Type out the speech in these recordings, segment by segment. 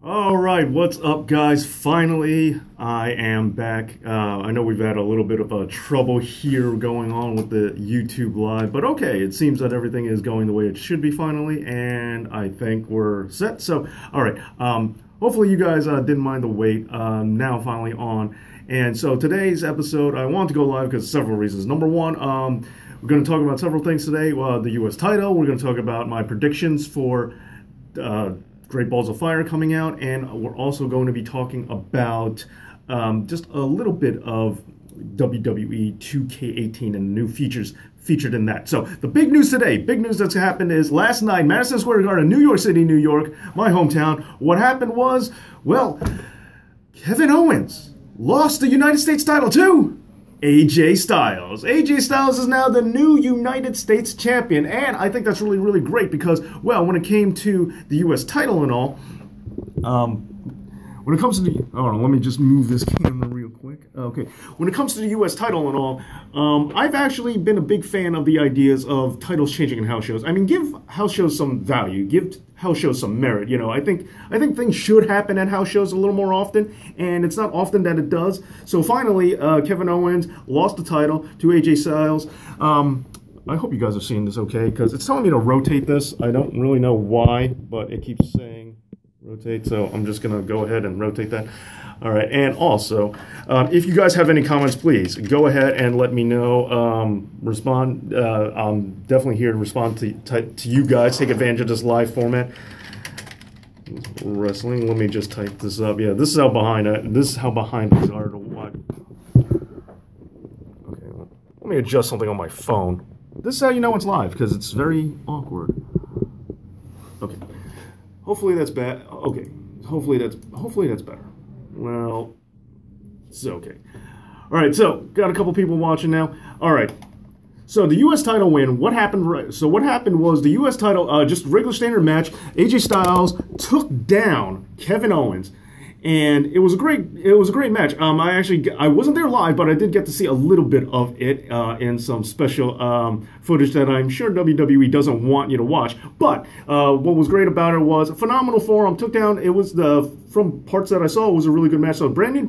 All right, what's up, guys? Finally, I am back. I know we've had a little bit of a trouble here going on with the YouTube Live, but okay, it seems that everything is going the way it should be finally, and I think we're set. So, all right, hopefully you guys didn't mind the wait. Now finally on, and so today's episode, I want to go live because several reasons. Number one, we're going to talk about several things today. The U.S. title. We're going to talk about my predictions for Great Balls of Fire coming out, and we're also going to be talking about just a little bit of WWE 2K18 and new features featured in that. So the big news today, big news that's happened is last night, Madison Square Garden, New York City, New York, my hometown. What happened was, well, Kevin Owens lost the United States title to AJ Styles. AJ Styles is now the new United States champion, and I think that's really, really great because, well, when it came to the U.S. title and all, when it comes to the, hold on, let me just move this camera real quick. Okay, when it comes to the U.S. title and all, I've actually been a big fan of the ideas of titles changing in house shows. I mean, give house shows some value, give house shows some merit. You know, I think things should happen at house shows a little more often, and it's not often that it does. So finally, Kevin Owens lost the title to AJ Styles. I hope you guys are seeing this okay, because it's telling me to rotate this. I don't really know why, but it keeps saying rotate, so I'm just going to go ahead and rotate that. All right, and also, if you guys have any comments, please go ahead and let me know. Respond. I'm definitely here to respond to you guys. Take advantage of this live format. Wrestling. Let me just type this up. Yeah, this is how behind these are to watch. Okay, let me adjust something on my phone. This is how you know it's live because it's very awkward. Okay. Hopefully that's bad. Okay. Hopefully that's better. Well, it's okay. All right, so got a couple people watching now. All right. So the U.S. title win, what happened? So what happened was the U.S. title, just a regular standard match. AJ Styles took down Kevin Owens, and it was a great match. I wasn't there live, but I did get to see a little bit of it in some special footage that I'm sure WWE doesn't want you to watch. But what was great about it was a phenomenal forearm took down. It was from parts that I saw, it was a really good match. So brand new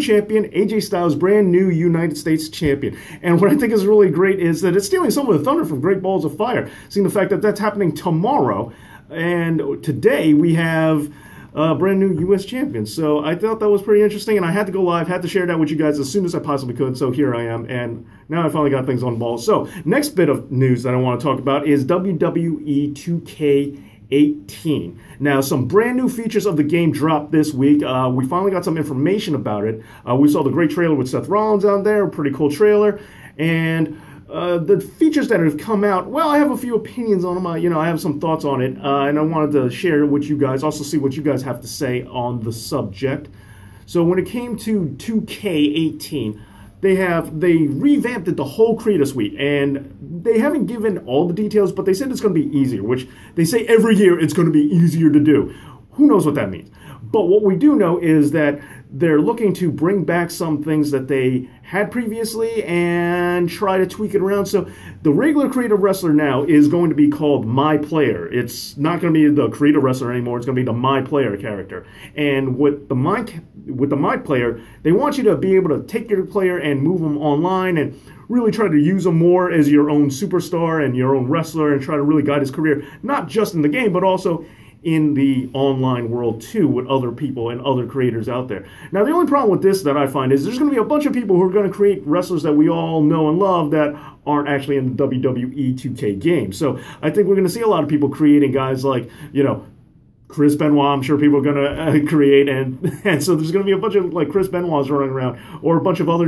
champion, AJ Styles, brand new United States champion. And what I think is really great is that it's stealing some of the thunder from Great Balls of Fire. Seeing the fact that that's happening tomorrow, and today we have brand new U.S. champion. So I thought that was pretty interesting, and I had to go live, had to share that with you guys as soon as I possibly could. So here I am, and now I finally got things on balls. So next bit of news that I want to talk about is WWE 2K18. Now, some brand new features of the game dropped this week. We finally got some information about it. We saw the great trailer with Seth Rollins on there, a pretty cool trailer, and the features that have come out, well, I have a few opinions on them. I have some thoughts on it, and I wanted to share it with you guys, also see what you guys have to say on the subject. So when it came to 2K18, they revamped the whole Creator Suite, and they haven't given all the details, but they said it's going to be easier, which they say every year it's going to be easier to do. Who knows what that means? But what we do know is that they're looking to bring back some things that they had previously and try to tweak it around. So the regular Creative Wrestler now is going to be called My Player. It's not going to be the Creative Wrestler anymore. It's going to be the My Player character. And with the My Player, they want you to be able to take your player and move them online and really try to use him more as your own superstar and your own wrestler and try to really guide his career, not just in the game, but also in the online world too, with other people and other creators out there. Now, the only problem with this that I find is there's going to be a bunch of people who are going to create wrestlers that we all know and love that aren't actually in the WWE 2K game. So I think we're going to see a lot of people creating guys like, Chris Benoit, I'm sure people are going to create, and so there's going to be a bunch of like Chris Benoits running around, or a bunch of other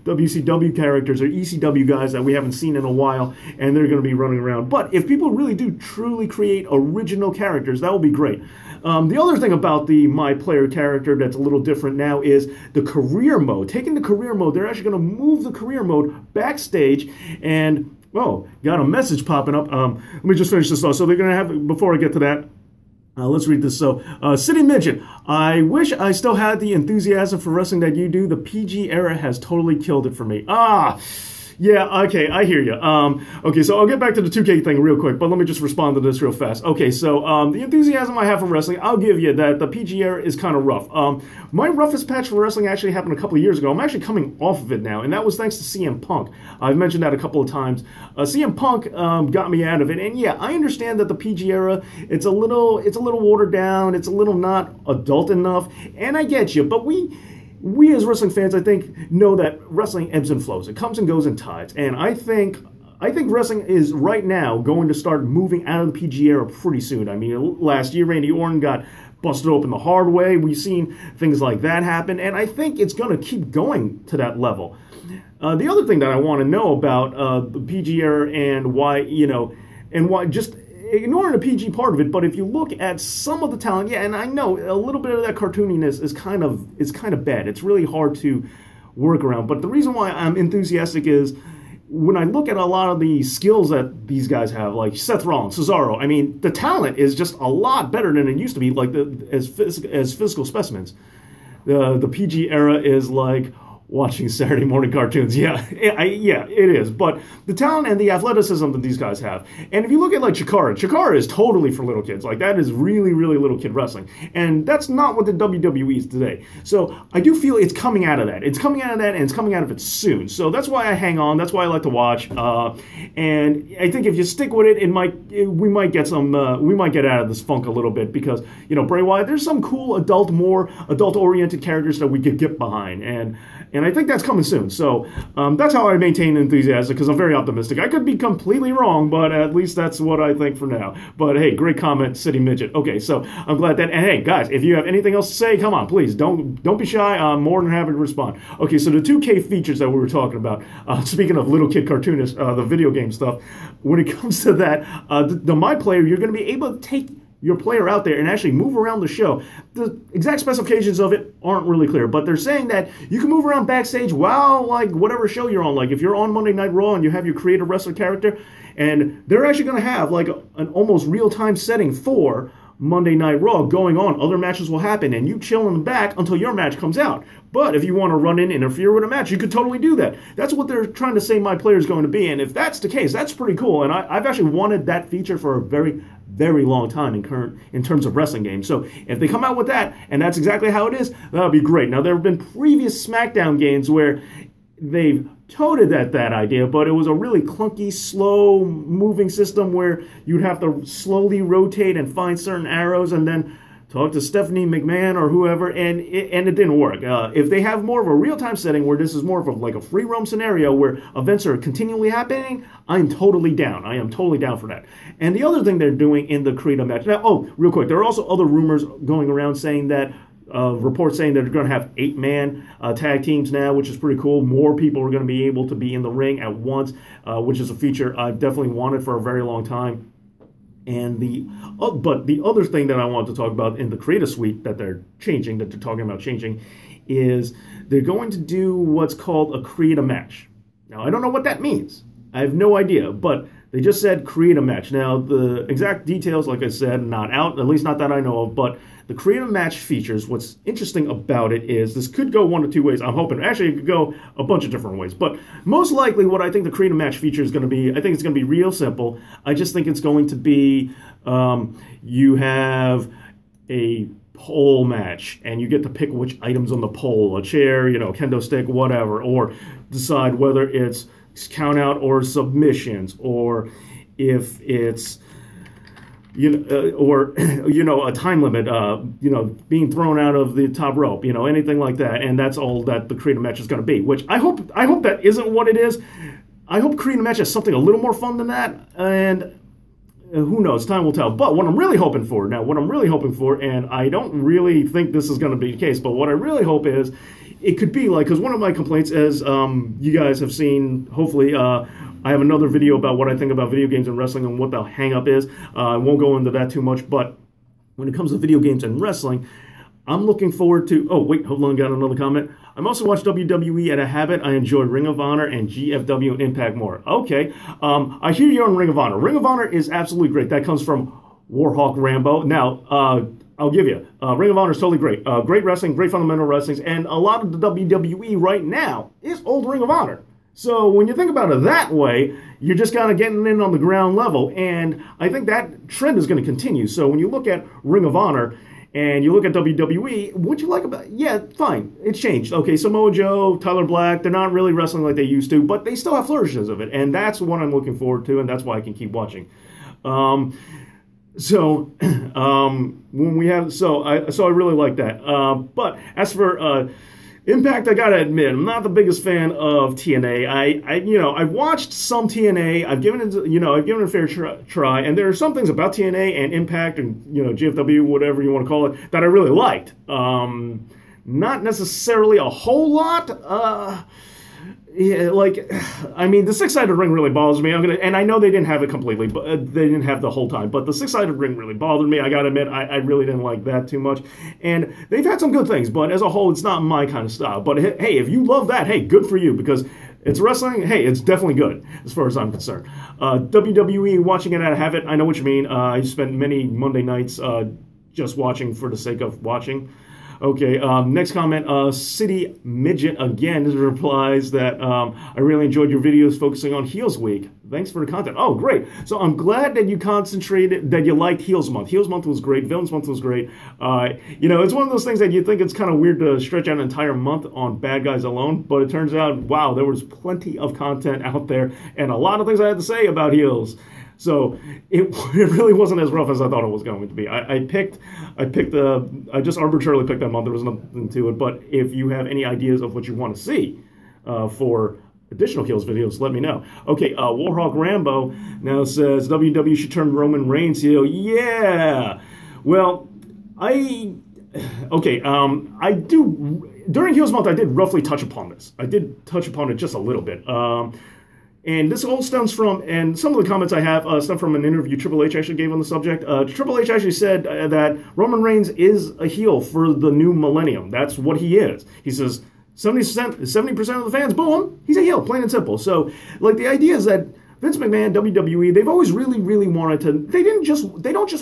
WCW characters or ECW guys that we haven't seen in a while, and they're going to be running around. But if people really do truly create original characters, that will be great. The other thing about the My Player character that's a little different now is the career mode. Taking the career mode, they're actually going to move the career mode backstage, and, got a message popping up. Let me just finish this off. So they're going to have, before I get to that, let's read this. So, City Midget, I wish I still had the enthusiasm for wrestling that you do. The PG era has totally killed it for me. Yeah, okay, I hear you. Okay, so I'll get back to the 2K thing real quick, but let me just respond to this real fast. Okay, so the enthusiasm I have for wrestling, I'll give you that the PG era is kind of rough. My roughest patch for wrestling actually happened a couple of years ago. I'm actually coming off of it now, and that was thanks to CM Punk. I've mentioned that a couple of times. CM Punk got me out of it, and yeah, I understand that the PG era, it's a little watered down, it's a little not adult enough, and I get you, but we as wrestling fans, I think, know that wrestling ebbs and flows. It comes and goes in tides. And I think wrestling is right now going to start moving out of the PG era pretty soon. I mean, last year, Randy Orton got busted open the hard way. We've seen things like that happen. And I think it's going to keep going to that level. The other thing that I want to know about the PG era and why, just ignoring the PG part of it, but if you look at some of the talent, yeah, and I know a little bit of that cartooniness is kind of bad. It's really hard to work around. But the reason why I'm enthusiastic is when I look at a lot of the skills that these guys have, like Seth Rollins, Cesaro. I mean, the talent is just a lot better than it used to be. Like as physical specimens, the PG era is like watching Saturday morning cartoons. Yeah, it is. But the talent and the athleticism that these guys have. And if you look at like Chikara is totally for little kids. Like that is really, really little kid wrestling. And that's not what the WWE is today. So I do feel it's coming out of that. It's coming out of that, and it's coming out of it soon. So that's why I hang on. That's why I like to watch. And I think if you stick with it, we might get out of this funk a little bit because, Bray Wyatt, there's some cool more adult-oriented characters that we could get behind. And I think that's coming soon. So that's how I maintain enthusiasm, because I'm very optimistic. I could be completely wrong, but at least that's what I think for now. But hey, great comment, City Midget. Okay, so I'm glad that. And hey, guys, if you have anything else to say, come on, please. Don't be shy. I'm more than happy to respond. Okay, so the 2K features that we were talking about, speaking of little kid cartoonists, the video game stuff, when it comes to that, the My Player, you're going to be able to take your player out there and actually move around the show. The exact specifications of it aren't really clear, but they're saying that you can move around backstage while, like, whatever show you're on. Like, if you're on Monday Night Raw and you have your creative wrestler character, and they're actually going to have, like, an almost real-time setting for Monday Night Raw going on. Other matches will happen, and you chill in the back until your match comes out. But if you want to run in, interfere with a match, you could totally do that. That's what they're trying to say My Player is going to be, and if that's the case, that's pretty cool. And I've actually wanted that feature for a very, very long time in terms of wrestling games. So if they come out with that, and that's exactly how it is, that would be great. Now, there have been previous SmackDown games where they've toted that idea, but it was a really clunky, slow moving system where you'd have to slowly rotate and find certain arrows and then talk to Stephanie McMahon or whoever, and it didn't work. If they have more of a real-time setting where this is more of like a free roam scenario where events are continually happening, I'm totally down. I am totally down for that. And the other thing they're doing in the Creative match, now, real quick, there are also other rumors going around saying that reports saying that they're going to have 8-man tag teams now, which is pretty cool. More people are going to be able to be in the ring at once, which is a feature I've definitely wanted for a very long time. And but the other thing that I want to talk about in the Creative Suite that they're talking about changing, is they're going to do what's called a Create a Match. Now, I don't know what that means. I have no idea, but they just said create a match. Now, the exact details, like I said, not out, at least not that I know of, but the create a match features, what's interesting about it is this could go one of two ways. I'm hoping. Actually, it could go a bunch of different ways. But most likely what I think the create a match feature is going to be, I think it's going to be real simple. I just think it's going to be you have a pole match, and you get to pick which items on the pole, a chair, kendo stick, whatever, or decide whether it's count out or submissions, or if it's a time limit, being thrown out of the top rope, anything like that. And that's all that the creative match is going to be, which I hope that isn't what it is. I hope creative match has something a little more fun than that, and who knows, time will tell. But what I'm really hoping for, and I don't really think this is going to be the case, but what I really hope is it could be like, because one of my complaints, as you guys have seen, hopefully, I have another video about what I think about video games and wrestling and what the hang-up is. I won't go into that too much, but when it comes to video games and wrestling, I'm looking forward to... Oh, wait, hold on, got another comment. I'm also watched WWE at a habit. I enjoyed Ring of Honor and GFW and Impact more. Okay, I hear you on Ring of Honor. Ring of Honor is absolutely great. That comes from Warhawk Rambo. Now, I'll give you, Ring of Honor is totally great. Great wrestling, great fundamental wrestling, and a lot of the WWE right now is old Ring of Honor. So when you think about it that way, you're just kind of getting in on the ground level. And I think that trend is going to continue. So when you look at Ring of Honor and you look at WWE, what you like about it? Yeah, fine. It's changed. Okay, Samoa Joe, Tyler Black, they're not really wrestling like they used to, but they still have flourishes of it. And that's what I'm looking forward to, and that's why I can keep watching. When we have I really like that. But as for Impact, I gotta admit, I'm not the biggest fan of TNA. I've watched some TNA. I've given it a fair try, and there are some things about TNA and Impact and GFW, whatever you want to call it, that I really liked. Not necessarily a whole lot. Yeah, the six-sided ring really bothers me. And I know they didn't have it completely, but they didn't have the whole time. But the six-sided ring really bothered me. I gotta admit, I really didn't like that too much. And they've had some good things, but as a whole, it's not my kind of style. But hey, if you love that, hey, good for you, because it's wrestling. Hey, it's definitely good as far as I'm concerned. WWE, watching it, I have it. I know what you mean. I spent many Monday nights just watching for the sake of watching. Okay, next comment, City Midget again replies that I really enjoyed your videos focusing on Heels Week. Thanks for the content. Oh, great. So I'm glad that that you liked Heels Month. Heels Month was great. Villains Month was great. It's one of those things that you think it's kind of weird to stretch out an entire month on bad guys alone, but it turns out, wow, there was plenty of content out there and a lot of things I had to say about heels. So it really wasn't as rough as I thought it was going to be. I just arbitrarily picked that month. There was nothing to it. But if you have any ideas of what you want to see for additional heels videos, let me know. Okay, Warhawk Rambo now says WWE should turn Roman Reigns heel. Yeah. Well, I do. During Heels Month, I did roughly touch upon this. I did touch upon it just a little bit. And this all stems from, and some of the comments I have stem from an interview Triple H actually gave on the subject. Triple H actually said that Roman Reigns is a heel for the new millennium. That's what he is. He says 70% of the fans boo him. He's a heel, plain and simple. So, the idea is that Vince McMahon, WWE, they've always really, really wanted to. They don't just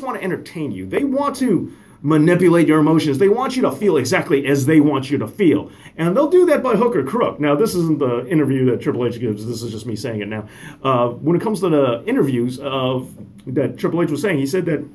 want to entertain you. They want to manipulate your emotions. They want you to feel exactly as they want you to feel. And they'll do that by hook or crook. Now, this isn't the interview that Triple H gives. This is just me saying it now. When it comes to the interviews that Triple H was saying, he said that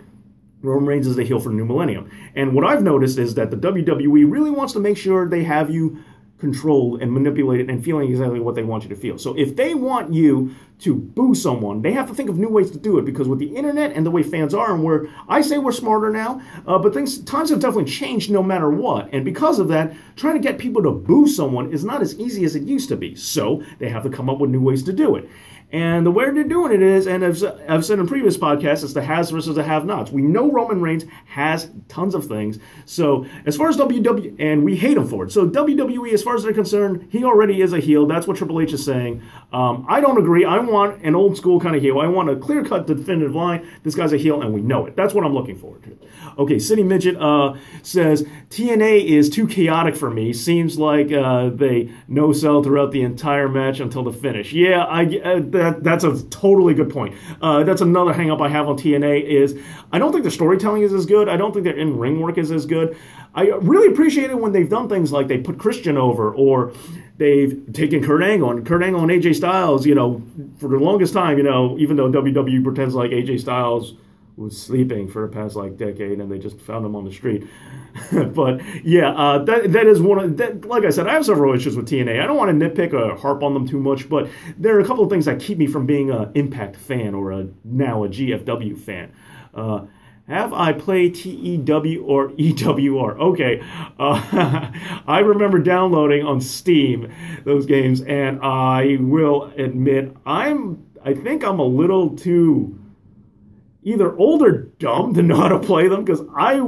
Roman Reigns is the heel for the new millennium. And what I've noticed is that the WWE really wants to make sure they have you controlled and manipulated and feeling exactly what they want you to feel. So if they want you to boo someone, they have to think of new ways to do it, because with the internet and the way fans are, and I say we're smarter now, but times have definitely changed no matter what. And because of that, trying to get people to boo someone is not as easy as it used to be. So they have to come up with new ways to do it. And the way they're doing it is, and I've said in previous podcasts, it's the has versus the have-nots. We know Roman Reigns has tons of things. So as far as WWE, and we hate him for it. So WWE, as far as they're concerned, he already is a heel. That's what Triple H is saying. I don't agree. I want an old school kind of heel. I want a clear-cut, definitive line. This guy's a heel, and we know it. That's what I'm looking forward to. Okay, City Midget says, TNA is too chaotic for me. Seems like they no-sell throughout the entire match until the finish. Yeah, that's a totally good point. That's another hang-up I have on TNA is I don't think their storytelling is as good. I don't think their in-ring work is as good. I really appreciate it when they've done things like they put Christian over, or they've taken Kurt Angle and AJ Styles, for the longest time, even though WWE pretends like AJ Styles was sleeping for the past decade and they just found him on the street. But yeah, that is one of that. Like I said, I have several issues with TNA. I don't want to nitpick or harp on them too much, but there are a couple of things that keep me from being an Impact fan or now a GFW fan. Have I played TEW or EWR? Okay. I remember downloading on Steam those games, and I will admit I think I'm a little too either old or dumb to know how to play them, because I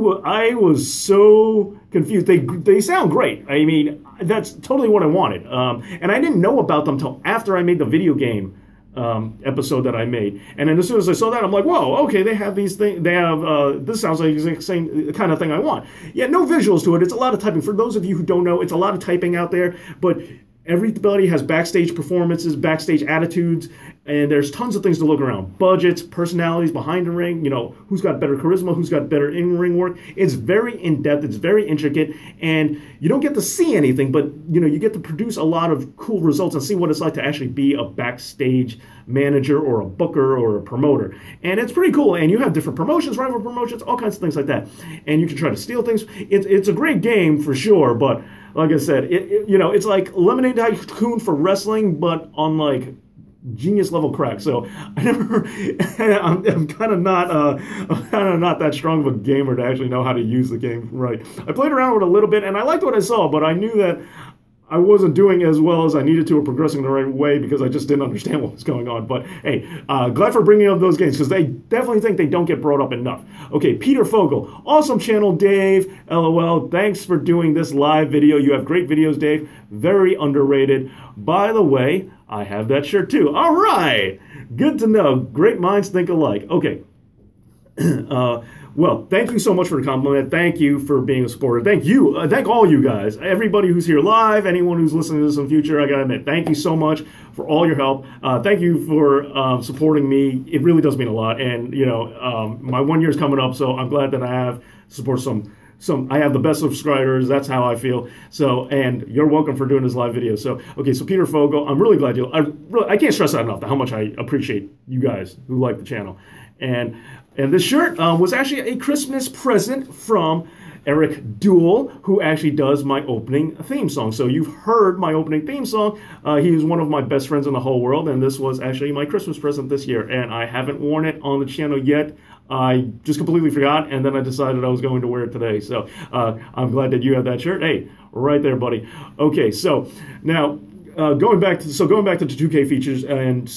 was so confused. They sound great. I mean, that's totally what I wanted. And I didn't know about them till after I made the video game episode that I made. And then as soon as I saw that, I'm like, whoa, okay, they have these things. They have, this sounds like the same kind of thing I want. Yeah, no visuals to it. It's a lot of typing. For those of you who don't know, it's a lot of typing out there, but everybody has backstage performances, backstage attitudes, And there's tons of things to look around. Budgets, personalities behind the ring, who's got better charisma, who's got better in-ring work. It's very in-depth, it's very intricate, and you don't get to see anything, but, you get to produce a lot of cool results and see what it's like to actually be a backstage manager or a booker or a promoter. And it's pretty cool. And you have different promotions, rival promotions, all kinds of things like that. And you can try to steal things. It's a great game for sure, but like I said, it's like Lemonade Tycoon for wrestling, but on like genius level crack. So I'm kind of not that strong of a gamer to actually know how to use the game right. I played around with it a little bit and I liked what I saw, but I knew that I wasn't doing as well as I needed to or progressing the right way because I just didn't understand what was going on. But hey, glad for bringing up those games because they definitely think they don't get brought up enough. Okay, Peter Fogel, awesome channel, Dave. LOL, thanks for doing this live video. You have great videos, Dave. Very underrated. By the way, I have that shirt too. All right, good to know. Great minds think alike. Okay. Well, thank you so much for the compliment. Thank you for being a supporter. Thank you. Thank all you guys. Everybody who's here live, anyone who's listening to this in the future, I got to admit, thank you so much for all your help. Thank you for supporting me. It really does mean a lot. And, my 1 year is coming up, so I'm glad that I have support I have the best subscribers. That's how I feel. So, and you're welcome for doing this live video. So, okay, so Peter Fogel, I'm really glad I can't stress that enough, how much I appreciate you guys who like the channel. And this shirt was actually a Christmas present from Eric Duell, who actually does my opening theme song. So you've heard my opening theme song. He is one of my best friends in the whole world, and this was actually my Christmas present this year. And I haven't worn it on the channel yet. I just completely forgot, and then I decided I was going to wear it today. So I'm glad that you have that shirt. Hey, right there, buddy. Okay, so now going back to the 2K features and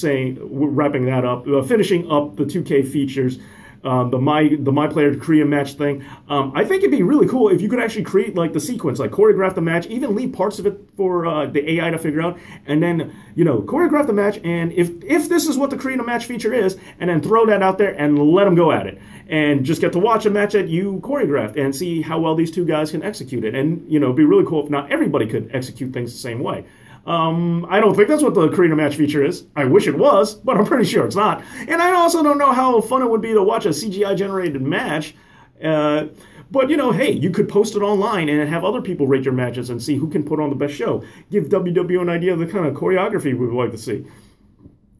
wrapping that up, finishing up the 2K features. The my player to create a match thing. I think it'd be really cool if you could actually create like the sequence, like choreograph the match, even leave parts of it for the AI to figure out, and then choreograph the match. And if this is what the create a match feature is, and then throw that out there and let them go at it, and just get to watch a match that you choreographed and see how well these two guys can execute it. And it'd be really cool if not everybody could execute things the same way. I don't think that's what the create a match feature is. I wish it was, but I'm pretty sure it's not. And I also don't know how fun it would be to watch a CGI generated match. But hey, you could post it online and have other people rate your matches and see who can put on the best show. Give WWE an idea of the kind of choreography we would like to see.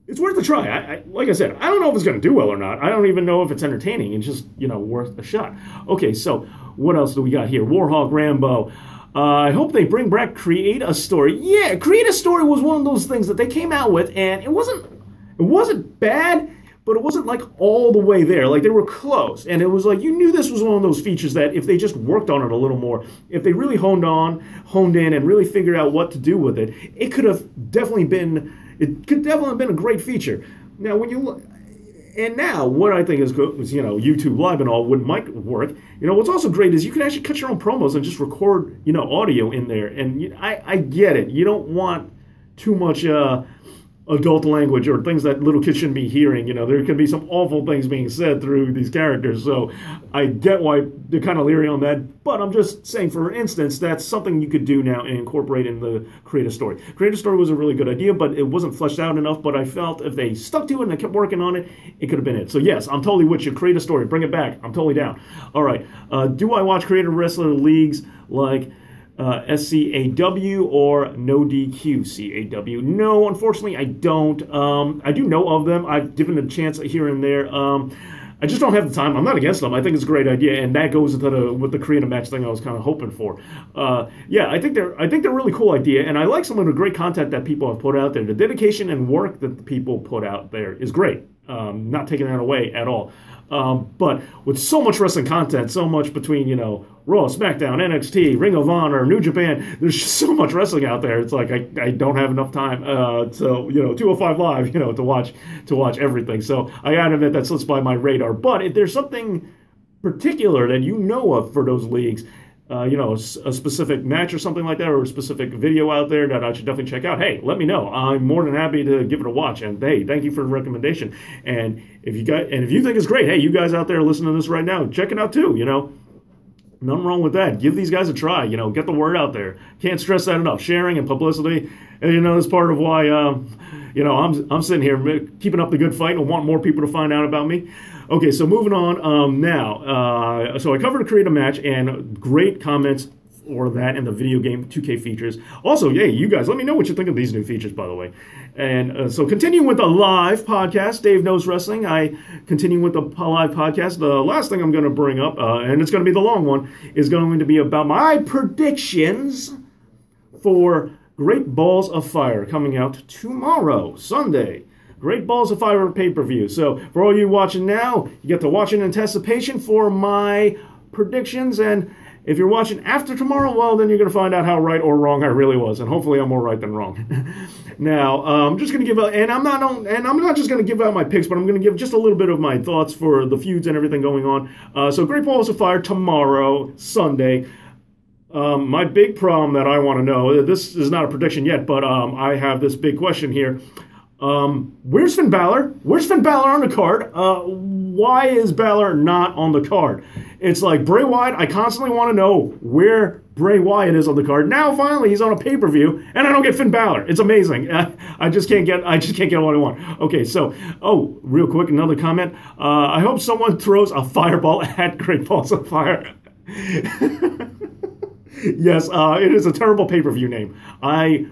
It's worth a try. Like I said, I don't know if it's going to do well or not. I don't even know if it's entertaining. It's just, worth a shot. Okay, so what else do we got here? Warhawk Rambo. I hope they bring back Create a Story. Yeah, Create a Story was one of those things that they came out with, and it wasn't bad, but it wasn't like all the way there. Like they were close, and it was like you knew this was one of those features that if they just worked on it a little more, if they really honed in, and really figured out what to do with it, it could definitely have been a great feature. Now, when you look. And now, what I think is good is, YouTube Live and all might work. What's also great is you can actually cut your own promos and just record, audio in there. And I get it. You don't want too much adult language or things that little kids shouldn't be hearing. There can be some awful things being said through these characters. So I get why they're kind of leery on that. But I'm just saying, for instance, that's something you could do now and incorporate in the Create a Story. Create a Story was a really good idea, but it wasn't fleshed out enough. But I felt if they stuck to it and they kept working on it, it could have been it. So yes, I'm totally with you. Create a Story. Bring it back. I'm totally down. All right. Do I watch creative wrestler leagues like SCAW or No DQ CAW? No, unfortunately, I don't. I do know of them. I've given it a chance here and there. I just don't have the time. I'm not against them. I think it's a great idea, and that goes with the create a match thing I was kind of hoping for. Yeah, I think they're a really cool idea, and I like some of the great content that people have put out there. The dedication and work that the people put out there is great. Not taking that away at all. But with so much wrestling content, so much between, Raw, SmackDown, NXT, Ring of Honor, New Japan, there's just so much wrestling out there. It's like I don't have enough time to 205 Live, to watch everything. So I gotta admit that slips by my radar. But if there's something particular that you know of for those leagues, a specific match or something like that, or a specific video out there that I should definitely check out, hey, let me know. I'm more than happy to give it a watch. And hey, thank you for the recommendation. And if you think it's great, hey, you guys out there listening to this right now, check it out too. Nothing wrong with that. Give these guys a try. Get the word out there. Can't stress that enough. Sharing and publicity. And that's part of why I'm sitting here keeping up the good fight and want more people to find out about me. Okay, so moving on now. So I covered a creative match and great comments for that in the video game 2K features. Also, yeah, you guys, let me know what you think of these new features, by the way. And so continuing with the live podcast, Dave Knows Wrestling, I continue with the live podcast. The last thing I'm going to bring up, and it's going to be the long one, is going to be about my predictions for Great Balls of Fire coming out tomorrow, Sunday. Great Balls of Fire pay-per-view. So for all you watching now, you get to watch in anticipation for my predictions. And if you're watching after tomorrow, well, then you're going to find out how right or wrong I really was. And hopefully I'm more right than wrong. Now, I'm just going to give out, and I'm not just going to give out my picks, but I'm going to give just a little bit of my thoughts for the feuds and everything going on. So Great Balls of Fire tomorrow, Sunday. My big problem that I want to know, this is not a prediction yet, but I have this big question here. Where's Finn Balor? Where's Finn Balor on the card? Why is Balor not on the card? It's like Bray Wyatt. I constantly want to know where Bray Wyatt is on the card. Now, finally, he's on a pay-per-view, and I don't get Finn Balor. It's amazing. I just can't get what I want. Okay, so, real quick, another comment. I hope someone throws a fireball at Great Balls of Fire. Yes, it is a terrible pay-per-view name. I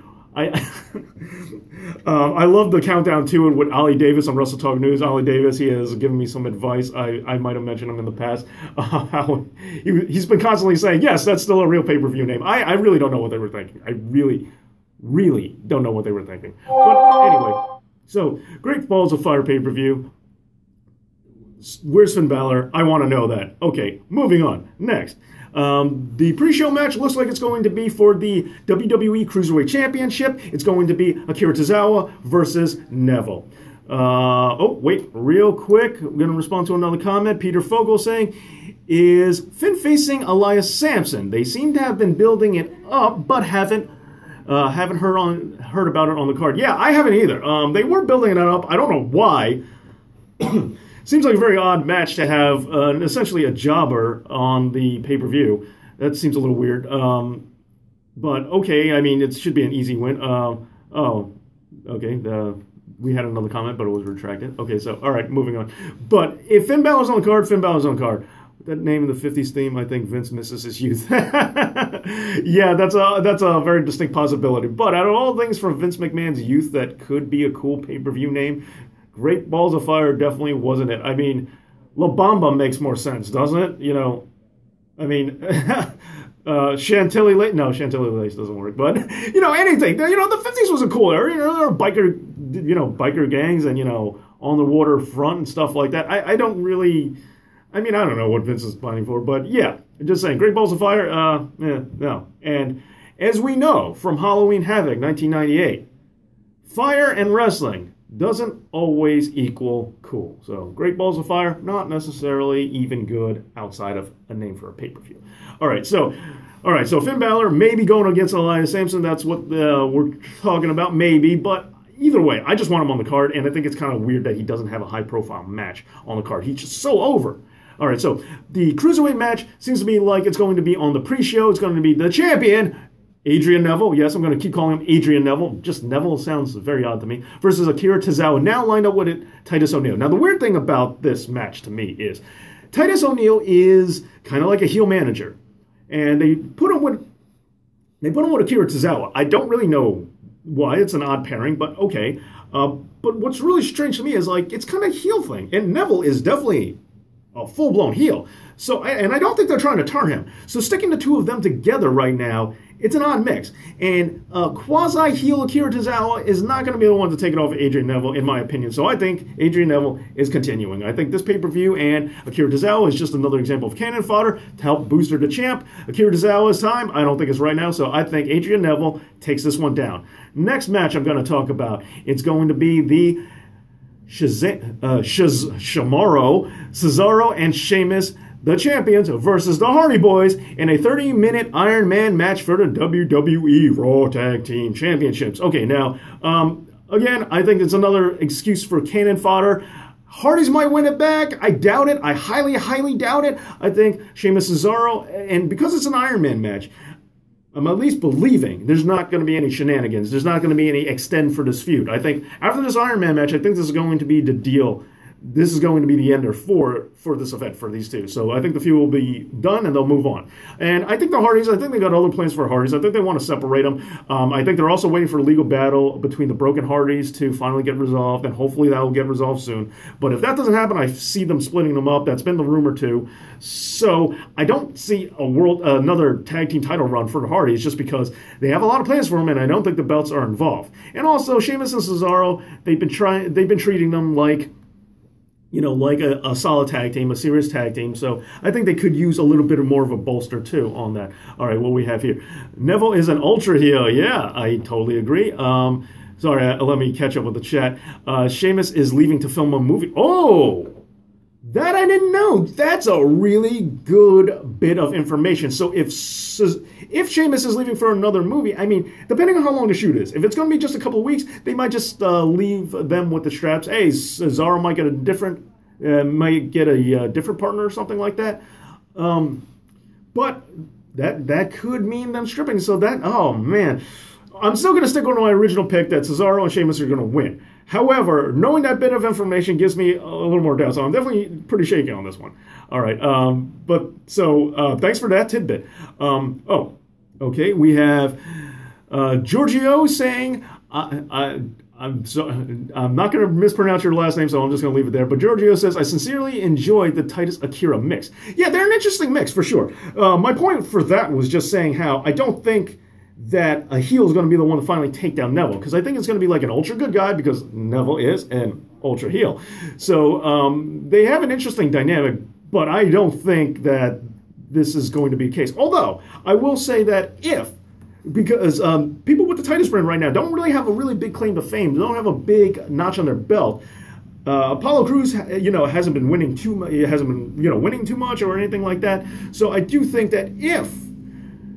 love the countdown too, and with Ollie Davis on Wrestle Talk News. Ollie Davis, he has given me some advice. I might have mentioned him in the past. How he's been constantly saying, yes, that's still a real pay-per-view name. I really don't know what they were thinking. I really, really don't know what they were thinking. But anyway, so Great Balls of Fire pay-per-view. Where's Finn Balor? I want to know that. Okay, moving on. Next. The pre-show match looks like it's going to be for the WWE Cruiserweight Championship. It's going to be Akira Tozawa versus Neville. Real quick, I'm going to respond to another comment. Peter Fogel saying, is Finn facing Elias Sampson? They seem to have been building it up, but haven't heard about it on the card. Yeah, I haven't either. They were building it up. I don't know why. Seems like a very odd match to have essentially a jobber on the pay-per-view. That seems a little weird. But okay, I mean, it should be an easy win. Okay. We had another comment, but it was retracted. Okay, so, all right, moving on. But if Finn Balor's on the card, Finn Balor's on the card. With that name of the 50s theme, I think Vince misses his youth. Yeah, that's a very distinct possibility. But out of all things from Vince McMahon's youth that could be a cool pay-per-view name, Great Balls of Fire definitely wasn't it. I mean, La Bamba makes more sense, doesn't it? I mean, Chantilly Lace. No, Chantilly Lace doesn't work. But, anything. The 50s was a cool era. There were biker gangs and, on the waterfront and stuff like that. I don't know what Vince is planning for. But, yeah, just saying. Great Balls of Fire, no. And as we know from Halloween Havoc 1998, fire and wrestling doesn't always equal cool. So, Great Balls of Fire, not necessarily even good outside of a name for a pay-per-view. All right, so Finn Balor maybe going against Elias Sampson. That's what we're talking about, maybe. But either way, I just want him on the card, and I think it's kind of weird that he doesn't have a high-profile match on the card. He's just so over. All right, so the Cruiserweight match seems to be like it's going to be on the pre-show. It's going to be the champion, Adrian Neville, yes, I'm going to keep calling him Adrian Neville. Just Neville sounds very odd to me. Versus Akira Tozawa, now lined up with Titus O'Neil. Now, the weird thing about this match to me is Titus O'Neil is kind of like a heel manager. And they put him with Akira Tozawa. I don't really know why. It's an odd pairing, but okay. But what's really strange to me is, it's kind of a heel thing. And Neville is definitely a full-blown heel. So, and I don't think they're trying to turn him. So sticking the two of them together right now, it's an odd mix. And quasi-heel Akira Tozawa is not going to be the one to take it off of Adrian Neville, in my opinion. So I think Adrian Neville is continuing. I think this pay-per-view and Akira Tozawa is just another example of cannon fodder to help booster the champ. Akira Tozawa's time, I don't think it's right now. So I think Adrian Neville takes this one down. Next match I'm going to talk about, it's going to be the Cesaro and Sheamus, the champions, versus the Hardy Boys in a 30-minute Iron Man match for the WWE Raw Tag Team Championships. Okay, now, again, I think it's another excuse for cannon fodder. Hardys might win it back. I doubt it. I highly, highly doubt it. I think Sheamus Cesaro, and because it's an Iron Man match, I'm at least believing there's not going to be any shenanigans. There's not going to be any extend for this feud. I think after this Iron Man match, I think this is going to be the deal. This is going to be the ender for this event for these two. So I think the feud will be done and they'll move on. And I think the Hardys, I think they got other plans for Hardys. I think they want to separate them. I think they're also waiting for a legal battle between the Broken Hardys to finally get resolved, and hopefully that will get resolved soon. But if that doesn't happen, I see them splitting them up. That's been the rumor too. So I don't see another tag team title run for the Hardys just because they have a lot of plans for them, and I don't think the belts are involved. And also Sheamus and Cesaro, they've been treating them like a solid tag team, a serious tag team. So I think they could use a little bit more of a bolster too on that. All right, what we have here. Neville is an ultra heel. Yeah, I totally agree. Sorry, let me catch up with the chat. Sheamus is leaving to film a movie. Oh, that I didn't know. That's a really good bit of information. So if Sheamus is leaving for another movie, I mean, depending on how long the shoot is, if it's going to be just a couple of weeks, they might just leave them with the straps. Hey, Cesaro might get a different partner or something like that. But that could mean them stripping. So oh man, I'm still going to stick with my original pick that Cesaro and Sheamus are going to win. However, knowing that bit of information gives me a little more doubt, so I'm definitely pretty shaky on this one. All right, thanks for that tidbit. Okay, we have Giorgio saying, I'm not going to mispronounce your last name, so I'm just going to leave it there. But Giorgio says, I sincerely enjoyed the Titus Akira mix. Yeah, they're an interesting mix for sure. My point for that was just saying how I don't think that a heel is going to be the one to finally take down Neville, because I think it's going to be like an ultra good guy, because Neville is an ultra heel. So they have an interesting dynamic, but I don't think that this is going to be the case. Although I will say that because people with the Titus brand right now don't really have a really big claim to fame, they don't have a big notch on their belt. Apollo Crews, hasn't been winning too much. Hasn't been, winning too much or anything like that. So I do think that if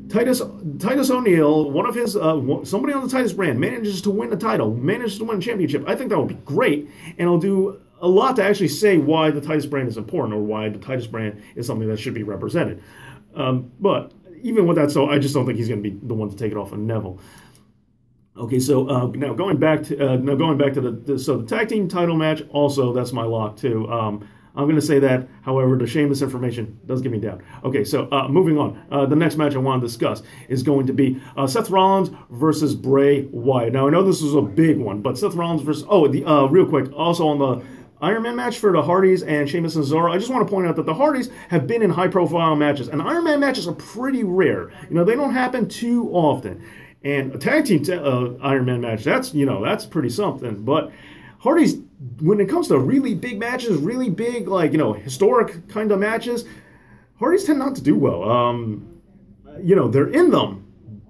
Titus O'Neil, one of his somebody on the Titus brand, manages to win the title, manages to win a championship, I think that would be great, and it'll do a lot to actually say why the Titus brand is important, or why the Titus brand is something that should be represented. But even with that, so I just don't think he's going to be the one to take it off of Neville. Okay, so now going back to the tag team title match. Also, that's my lock too. I'm going to say that, however, the Sheamus information does give me doubt. Okay, so moving on. The next match I want to discuss is going to be Seth Rollins versus Bray Wyatt. Now, I know this was a big one, but Seth Rollins versus... real quick, also on the Iron Man match for the Hardys and Sheamus and Cesaro, I just want to point out that the Hardys have been in high-profile matches, and Iron Man matches are pretty rare. They don't happen too often. And a tag team Iron Man match, that's pretty something. But Hardys, when it comes to really big matches, really big, historic kind of matches, Hardys tend not to do well. They're in them,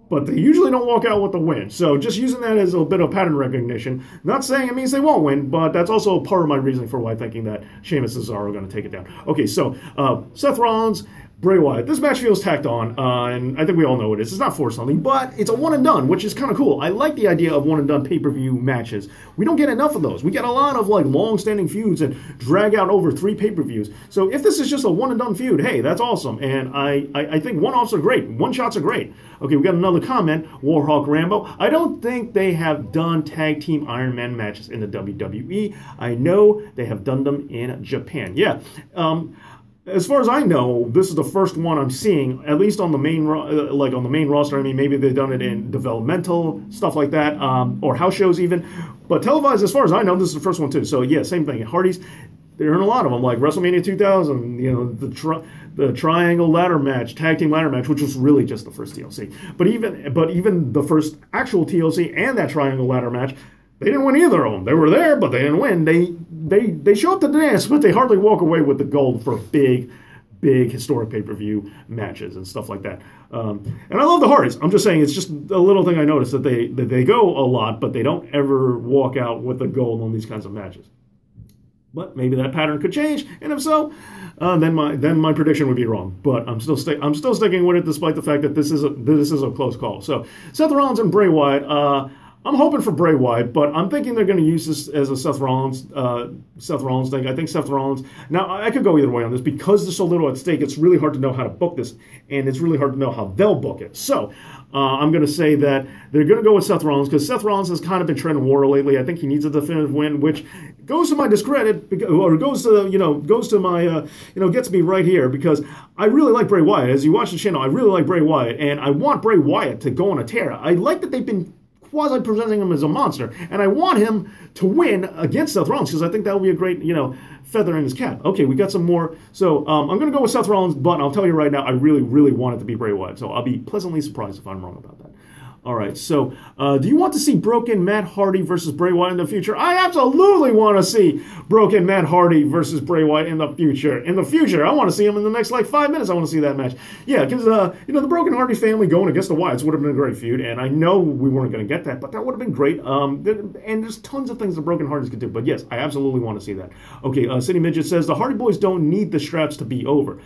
but they usually don't walk out with the win. So just using that as a bit of pattern recognition. Not saying it means they won't win, but that's also part of my reasoning for why thinking that Sheamus and Cesaro are going to take it down. Okay, so Seth Rollins, Bray Wyatt. This match feels tacked on, and I think we all know it is. It's not for something, but it's a one and done, which is kind of cool. I like the idea of one and done pay-per-view matches. We don't get enough of those. We get a lot of long-standing feuds and drag out over 3 pay-per-views. So if this is just a one and done feud, hey, that's awesome. And I think one-offs are great. One-shots are great. Okay, we got another comment. Warhawk Rambo. I don't think they have done tag team Iron Man matches in the WWE. I know they have done them in Japan. Yeah. As far as I know, this is the first one I'm seeing, at least on the main roster. I mean, maybe they've done it in developmental stuff like that, or house shows even. But televised, as far as I know, this is the first one too. So yeah, same thing. Hardys, they're in a lot of them, like WrestleMania 2000. The triangle ladder match, tag team ladder match, which was really just the first TLC. But even the first actual TLC and that triangle ladder match, they didn't win either of them. They were there, but they didn't win. They show up to the dance, but they hardly walk away with the gold for big historic pay-per-view matches and stuff like that. And I love the Hardys. I'm just saying, it's just a little thing I noticed that they go a lot, but they don't ever walk out with the gold on these kinds of matches. But maybe that pattern could change, and if so, then my prediction would be wrong. But I'm still sticking with it, despite the fact that this is a close call. So Seth Rollins and Bray Wyatt. I'm hoping for Bray Wyatt, but I'm thinking they're going to use this as a Seth Rollins thing. I think Seth Rollins. Now, I could go either way on this because there's so little at stake. It's really hard to know how to book this, and it's really hard to know how they'll book it. So, I'm going to say that they're going to go with Seth Rollins because Seth Rollins has kind of been treading water lately. I think he needs a definitive win, which goes to my discredit, or goes to my gets me right here because I really like Bray Wyatt. As you watch the channel, I really like Bray Wyatt, and I want Bray Wyatt to go on a tear. I like that they've been quasi-presenting him as a monster. And I want him to win against Seth Rollins because I think that would be a great, feather in his cap. Okay, we got some more. So I'm going to go with Seth Rollins, but I'll tell you right now, I really, really want it to be Bray Wyatt. So I'll be pleasantly surprised if I'm wrong about that. All right, so do you want to see broken Matt Hardy versus Bray Wyatt in the future? I absolutely want to see broken Matt Hardy versus Bray Wyatt in the future. In the future, I want to see him in the next 5 minutes. I want to see that match. Yeah, because the broken Hardy family going against the Wyatts would have been a great feud, and I know we weren't going to get that, but that would have been great. And there's tons of things the broken Hardys could do, but yes, I absolutely want to see that. Okay, City Midget says the Hardy Boys don't need the straps to be over.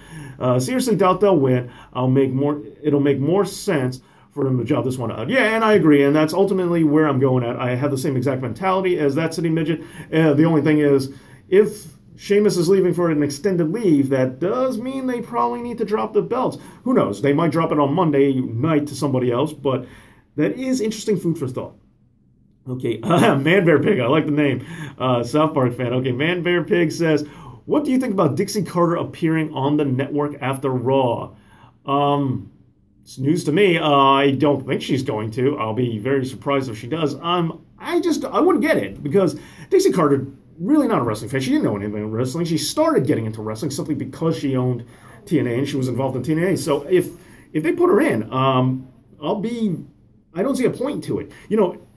Seriously doubt they'll win. It'll make more sense for them to job this one out. Yeah, and I agree, and that's ultimately where I'm going at. I have the same exact mentality as that City Midget. The only thing is, if Sheamus is leaving for an extended leave, that does mean they probably need to drop the belts. Who knows? They might drop it on Monday night to somebody else, but that is interesting food for thought. Okay, Man Bear Pig, I like the name. South Park fan. Okay, Man Bear Pig says, what do you think about Dixie Carter appearing on the network after Raw? It's news to me. I don't think she's going to. I'll be very surprised if she does. I wouldn't get it because Dixie Carter, really not a wrestling fan. She didn't know anything about wrestling. She started getting into wrestling simply because she owned TNA and she was involved in TNA. So if they put her in, I don't see a point to it.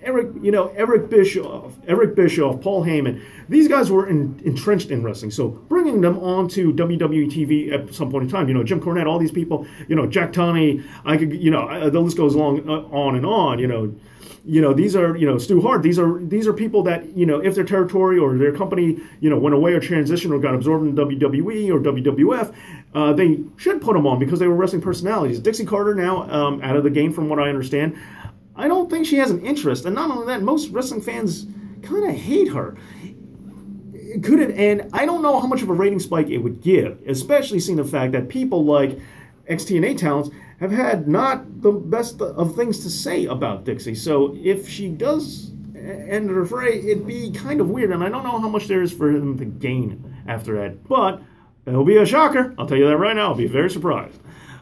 Eric Bischoff, Paul Heyman, these guys were entrenched in wrestling. So bringing them onto WWE TV at some point in time, Jim Cornette, all these people, Jack Tunney, the list goes on and on. These are, Stu Hart. These are people that, if their territory or their company, went away or transitioned or got absorbed in WWE or WWF, they should put them on because they were wrestling personalities. Dixie Carter now out of the game, from what I understand. I don't think she has an interest, and not only that, most wrestling fans kind of hate her. And I don't know how much of a rating spike it would give, especially seeing the fact that people like ex-TNA talents have had not the best of things to say about Dixie. So if she does end her fray, it'd be kind of weird, and I don't know how much there is for them to gain after that. But it'll be a shocker. I'll tell you that right now. I'll be very surprised.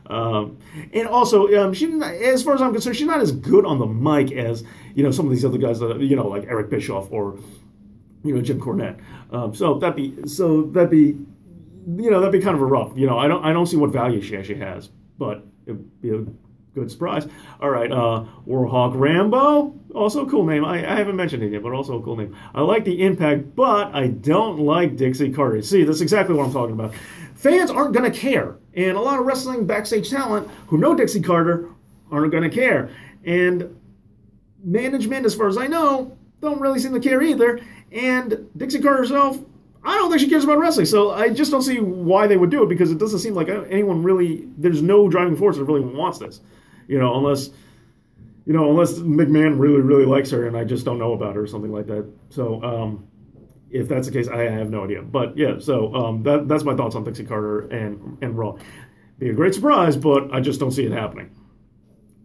And also, she, as far as I'm concerned, she's not as good on the mic as some of these other guys that like Eric Bischoff or Jim Cornette. So that'd be kind of a rough. I don't see what value she actually has, but it'd be a good surprise. All right, Warhawk Rambo, also a cool name. I haven't mentioned it yet, but also a cool name. I like the Impact, but I don't like Dixie Carter. See, that's exactly what I'm talking about. Fans aren't going to care. And a lot of wrestling backstage talent who know Dixie Carter aren't going to care. And management, as far as I know, don't really seem to care either. And Dixie Carter herself, I don't think she cares about wrestling. So I just don't see why they would do it because it doesn't seem like anyone really, there's no driving force that really wants this. Unless McMahon really, really likes her and I just don't know about her or something like that. So, if that's the case, I have no idea. But yeah, so that's my thoughts on Dixie Carter and Raw. Be a great surprise, but I just don't see it happening.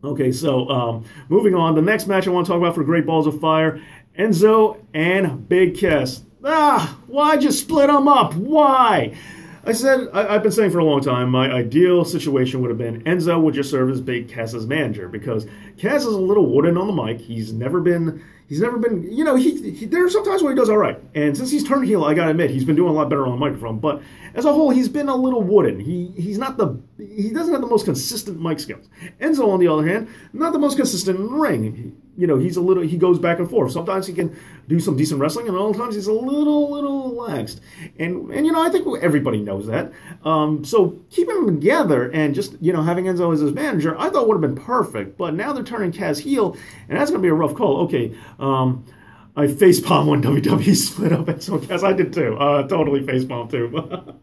Okay, so moving on. The next match I want to talk about for Great Balls of Fire, Enzo and Big Cass. Why just split them up? Why? I've been saying for a long time, my ideal situation would have been Enzo would just serve as Big Cass's manager because Cass is a little wooden on the mic. He's never been, there are some times where he does all right. And since he's turned heel, I gotta admit, he's been doing a lot better on the microphone. But as a whole, he's been a little wooden. He doesn't have the most consistent mic skills. Enzo, on the other hand, not the most consistent in the ring. He goes back and forth. Sometimes he can do some decent wrestling, and other times he's a little laxed. And I think everybody knows that. So keeping them together and just, having Enzo as his manager, I thought would have been perfect. But now they're turning Cass heel, and that's going to be a rough call. Okay, I facepalm when WWE split up Enzo and Cass. I did too. Totally facepalm too.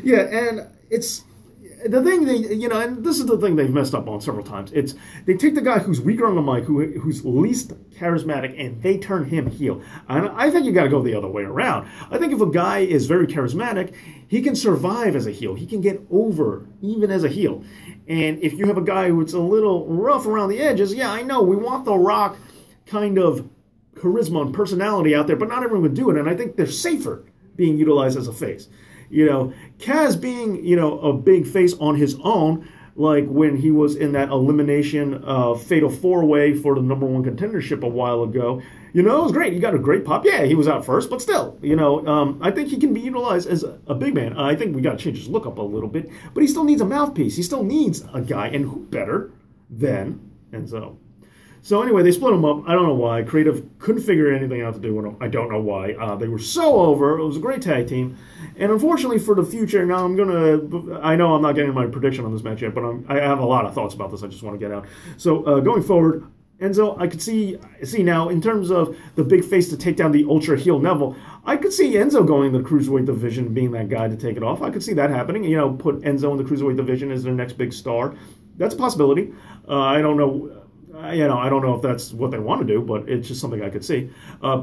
Yeah, and it's the thing and this is the thing they've messed up on several times. It's they take the guy who's weaker on the mic, who's least charismatic, and they turn him heel. And I think you got to go the other way around. I think if a guy is very charismatic, he can survive as a heel. He can get over even as a heel. And if you have a guy who's a little rough around the edges, yeah, I know we want the Rock kind of charisma and personality out there, but not everyone would do it. And I think they're safer being utilized as a face. Kaz being, a big face on his own, like when he was in that elimination fatal four-way for the #1 contendership a while ago, it was great. He got a great pop. Yeah, he was out first, but still, I think he can be utilized as a big man. I think we got to change his look up a little bit, but he still needs a mouthpiece. He still needs a guy, and who better than Enzo? So anyway, they split them up. I don't know why. Creative couldn't figure anything out to do with them. I don't know why. They were so over. It was a great tag team. And unfortunately for the future, now I know I'm not getting my prediction on this match yet, but I have a lot of thoughts about this I just want to get out. So going forward, Enzo, I could see now, in terms of the big face to take down the ultra heel Neville, I could see Enzo going in the Cruiserweight division, being that guy to take it off. I could see that happening. Put Enzo in the Cruiserweight division as their next big star. That's a possibility. I don't know. I don't know if that's what they want to do, but it's just something I could see.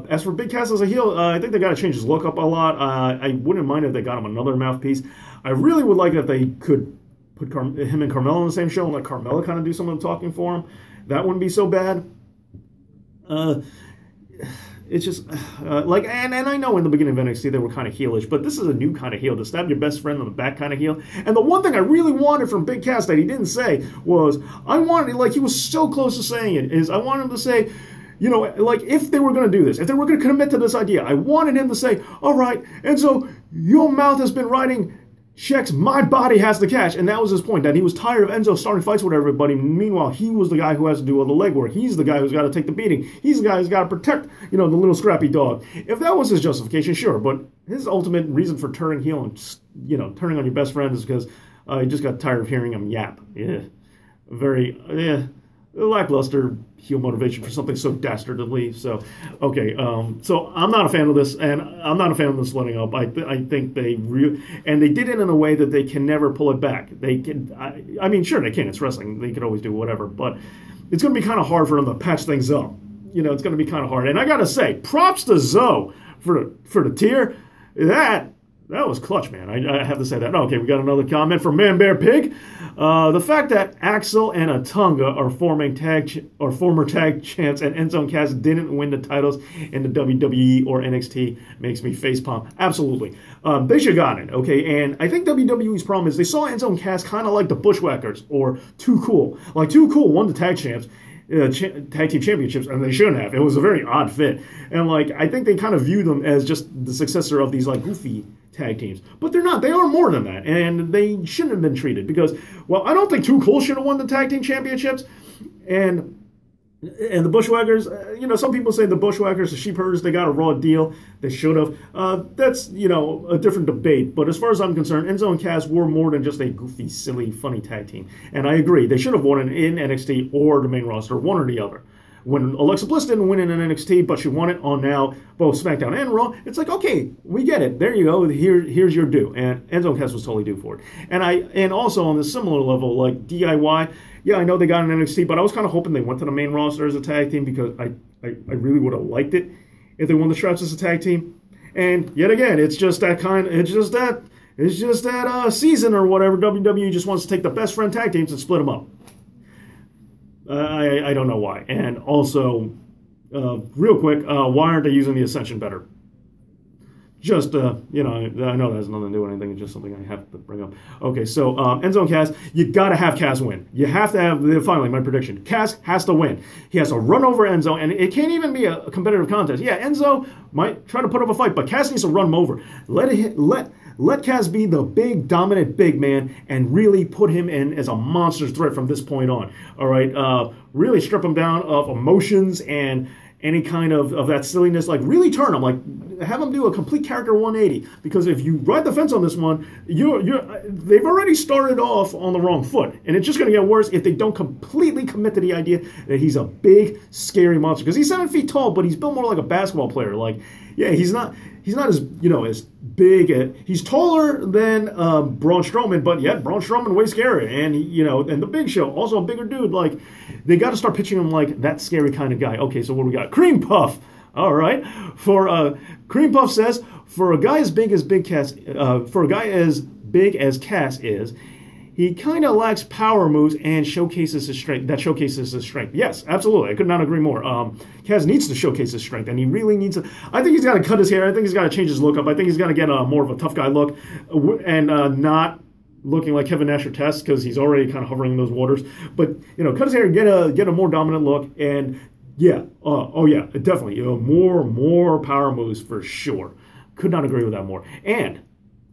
As for Big Cass as a heel, I think they got to change his look up a lot. I wouldn't mind if they got him another mouthpiece. I really would like if they could put him and Carmella on the same show and let Carmella kind of do some of the talking for him. That wouldn't be so bad. It's just and I know in the beginning of NXT they were kind of heelish, but this is a new kind of heel, to stab your best friend on the back kind of heel. And the one thing I really wanted from Big Cass that he didn't say was, he was so close to saying it, is I wanted him to say, if they were going to do this, if they were going to commit to this idea, I wanted him to say, all right, and so your mouth has been writing checks my body has to cash. And that was his point, that he was tired of Enzo starting fights with everybody. Meanwhile, he was the guy who has to do all the legwork. He's the guy who's got to take the beating. He's the guy who's got to protect, the little scrappy dog. If that was his justification, sure. But his ultimate reason for turning heel and, turning on your best friend is because he just got tired of hearing him yap. Yeah. Very, lackluster heel motivation for something so dastardly. So, okay. So I'm not a fan of this, and I'm not a fan of the splitting up. I think and they did it in a way that they can never pull it back. They can. I mean, sure they can. It's wrestling. They could always do whatever, but it's going to be kind of hard for them to patch things up. It's going to be kind of hard. And I got to say, props to Zoe for the tier. That was clutch, man. I have to say that. Okay, we got another comment from Man Bear Pig. The fact that Axel and Atunga are former tag champs and Enzo and Cass didn't win the titles in the WWE or NXT makes me facepalm. Absolutely. They should have gotten it, okay? And I think WWE's problem is they saw Enzo and Cass kind of like the Bushwhackers or Too Cool. Like, Too Cool won the tag champs. Tag team championships, and they shouldn't have. It was a very odd fit, and I think they kind of view them as just the successor of these goofy tag teams, but they're not. They are more than that, and they shouldn't have been treated because, well, I don't think Too Cool should have won the tag team championships, and the Bushwhackers. Some people say the Bushwhackers, the Sheep Herders, they got a raw deal. They should have. That's a different debate. But as far as I'm concerned, Enzo and Cass were more than just a goofy, silly, funny tag team. And I agree, they should have won it in NXT or the main roster, one or the other. When Alexa Bliss didn't win it in NXT, but she won it on now both SmackDown and Raw, it's like, okay, we get it. There you go. Here's your due. And Enzo and Cass was totally due for it. And also on this similar level, like DIY. Yeah, I know they got an NXT, but I was kind of hoping they went to the main roster as a tag team because I really would have liked it if they won the straps as a tag team. And yet again, it's just that season or whatever. WWE just wants to take the best friend tag teams and split them up. I don't know why. And also, real quick, why aren't they using the Ascension better? Just, I know that has nothing to do with anything. It's just something I have to bring up. Okay, so Enzo and Cass, you got to have Cass win. You have to have, finally, my prediction. Cass has to win. He has to run over Enzo, and it can't even be a competitive contest. Yeah, Enzo might try to put up a fight, but Cass needs to run him over. Let Cass be the big, dominant big man and really put him in as a monster threat from this point on. All right, really strip him down of emotions and any kind of that silliness, really turn him, have him do a complete character 180. Because if you ride the fence on this one, they've already started off on the wrong foot, and it's just going to get worse if they don't completely commit to the idea that he's a big, scary monster. Because he's 7 feet tall, but he's built more like a basketball player. Yeah, he's not. he's not as as big. He's taller than Braun Strowman, but yet Braun Strowman way scarier, and and the Big Show also a bigger dude. Like they got to start pitching him like that scary kind of guy. Okay, so what do we got? Cream Puff. All right, for Cream Puff says for a guy as big as Cass is. He kind of lacks power moves and showcases his strength. Yes, absolutely. I could not agree more. Kaz needs to showcase his strength, and he really needs to. I think he's got to cut his hair. I think he's got to change his look up. I think he's got to get more of a tough guy look and not looking like Kevin Nash or Test because he's already kind of hovering in those waters. But cut his hair, get a more dominant look, and definitely. More power moves for sure. Could not agree with that more. And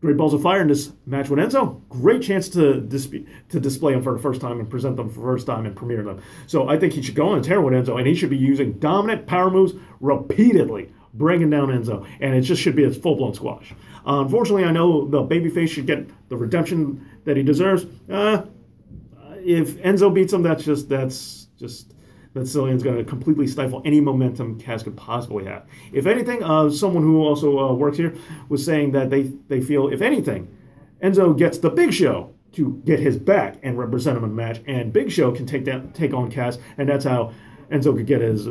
great balls of fire in this match with Enzo. Great chance to display them for the first time and present them for the first time and premiere them. So I think he should go on a tear with Enzo, and he should be using dominant power moves repeatedly, bringing down Enzo. And it just should be a full-blown squash. Unfortunately, I know the babyface should get the redemption that he deserves. If Enzo beats him, that's just that Cillian's going to completely stifle any momentum Cass could possibly have. If anything, someone who also works here was saying that they feel, if anything, Enzo gets the Big Show to get his back and represent him in a match, and Big Show can take on Cass, and that's how Enzo could get his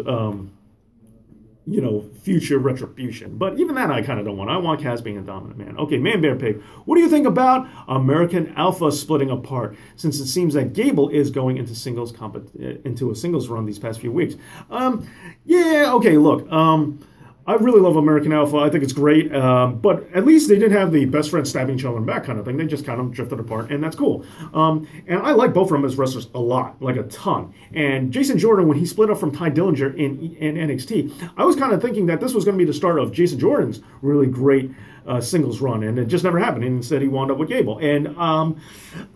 future retribution. But even that I kind of don't want. I want Cass being a dominant man. Okay, Man Bear Pig. What do you think about American Alpha splitting apart? Since it seems that Gable is going into a singles run these past few weeks. Okay, look. I really love American Alpha. I think it's great. But at least they didn't have the best friend stabbing each other in the back kind of thing. They just kind of drifted apart, and that's cool. And I like both of them as wrestlers a lot, like a ton. And Jason Jordan, when he split up from Ty Dillinger in NXT, I was kind of thinking that this was going to be the start of Jason Jordan's really great singles run, and it just never happened. And instead, he wound up with Gable. And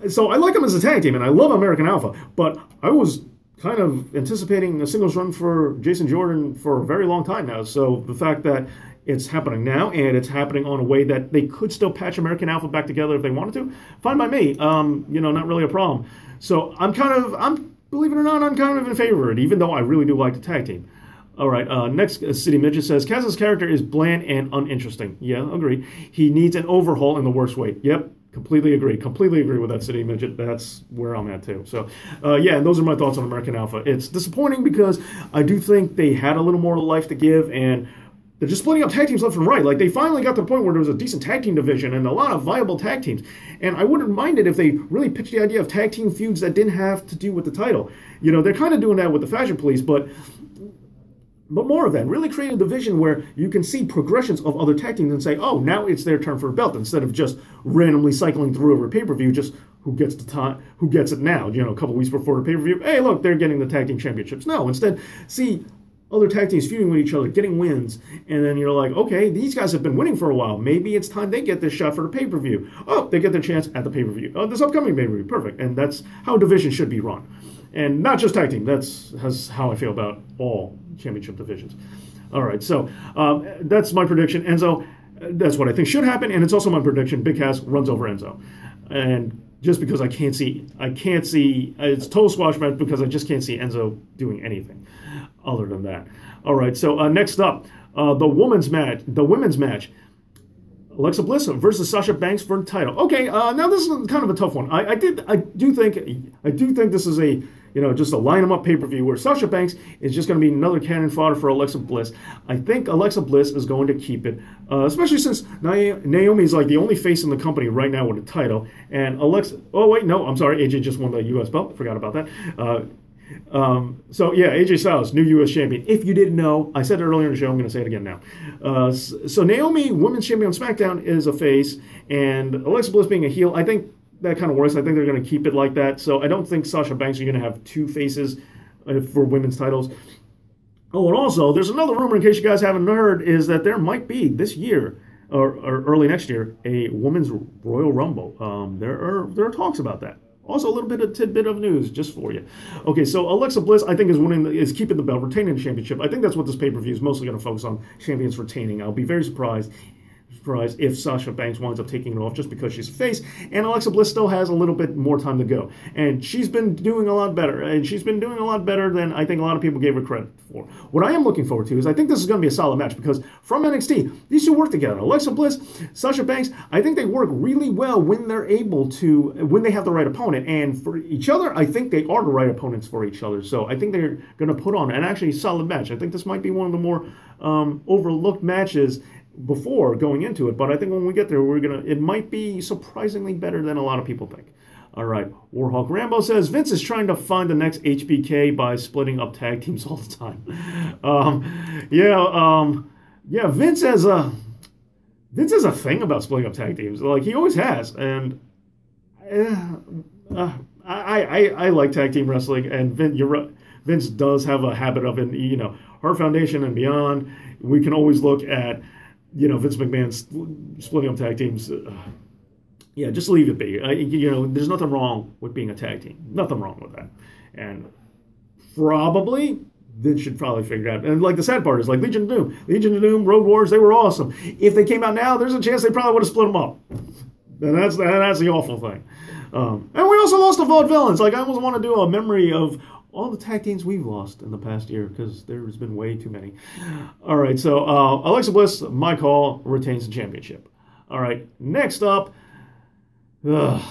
so I like them as a tag team, and I love American Alpha. But I was kind of anticipating a singles run for Jason Jordan for a very long time now. So the fact that it's happening now and it's happening on a way that they could still patch American Alpha back together if they wanted to, fine by me. Not really a problem. So believe it or not, I'm kind of in favor of it, even though I really do like the tag team. All right, next, City Midget says, Cass's character is bland and uninteresting. Yeah, agree. He needs an overhaul in the worst way. Yep. Completely agree with that, City Midget. That's where I'm at too. So, and those are my thoughts on American Alpha. It's disappointing because I do think they had a little more life to give, and they're just splitting up tag teams left and right. Like, they finally got to the point where there was a decent tag team division and a lot of viable tag teams. And I wouldn't mind it if they really pitched the idea of tag team feuds that didn't have to do with the title. They're kind of doing that with the Fashion Police, but more of that. Really create a division where you can see progressions of other tag teams and say, oh, now it's their turn for a belt, instead of just randomly cycling through over pay-per-view, just who gets it now, a couple weeks before the pay-per-view. Hey, look, they're getting the tag team championships. No, instead, see other tag teams feuding with each other, getting wins, and then you're like, okay, these guys have been winning for a while. Maybe it's time they get this shot for the pay-per-view. Oh, they get their chance at the pay-per-view. Oh, this upcoming pay-per-view. Perfect. And that's how a division should be run. And not just tag team. That's how I feel about all championship divisions. All right, so that's my prediction. Enzo, that's what I think should happen, and it's also my prediction. Big Cass runs over Enzo, and just because I can't see, it's total squash match because I just can't see Enzo doing anything other than that. All right, so next up, the women's match. Alexa Bliss versus Sasha Banks for the title. Okay, now this is kind of a tough one. I do think this is a just a line 'em up pay-per-view where Sasha Banks is just going to be another cannon fodder for Alexa Bliss. I think Alexa Bliss is going to keep it, especially since Naomi is like the only face in the company right now with a title, and AJ just won the U.S. belt. Forgot about that. AJ Styles, new U.S. champion. If you didn't know, I said it earlier in the show, I'm going to say it again now. So Naomi, women's champion on SmackDown, is a face, and Alexa Bliss being a heel, I think that kind of works. I think they're going to keep it like that. So I don't think Sasha Banks are going to have two faces for women's titles. Oh, and also, there's another rumor, in case you guys haven't heard, is that there might be this year, or early next year, a women's Royal Rumble. There are talks about that. Also, a little bit of tidbit of news just for you. Okay, so Alexa Bliss, I think, is keeping the belt, retaining the championship. I think that's what this pay-per-view is mostly going to focus on, champions retaining. I'll be very surprised surprised if Sasha Banks winds up taking it off just because she's a face. And Alexa Bliss still has a little bit more time to go. And she's been doing a lot better. And she's been doing a lot better than I think a lot of people gave her credit for. What I am looking forward to is I think this is going to be a solid match because from NXT, these two work together. Alexa Bliss, Sasha Banks, I think they work really well when they're able to, when they have the right opponent. And for each other, I think they are the right opponents for each other. So I think they're going to put on an actually solid match. I think this might be one of the more overlooked matches before going into it, but I think when we get there, it might be surprisingly better than a lot of people think. All right, Warhawk Rambo says Vince is trying to find the next HBK by splitting up tag teams all the time. Vince has a thing about splitting up tag teams, like he always has, and I like tag team wrestling, and Vince does have a habit of it. You know, Hart Foundation and beyond, we can always look at, you know, Vince McMahon splitting up tag teams. Just leave it be. There's nothing wrong with being a tag team. Nothing wrong with that. And probably Vince should probably figure it out. And like the sad part is, like Legion of Doom, Road Wars, they were awesome. If they came out now, there's a chance they probably would have split them up. And that's the awful thing. And we also lost the Vaudevillains. Like, I almost want to do a memory of all the tag teams we've lost in the past year because there's been way too many. All right, so Alexa Bliss, my call, retains the championship. All right, next up, I'm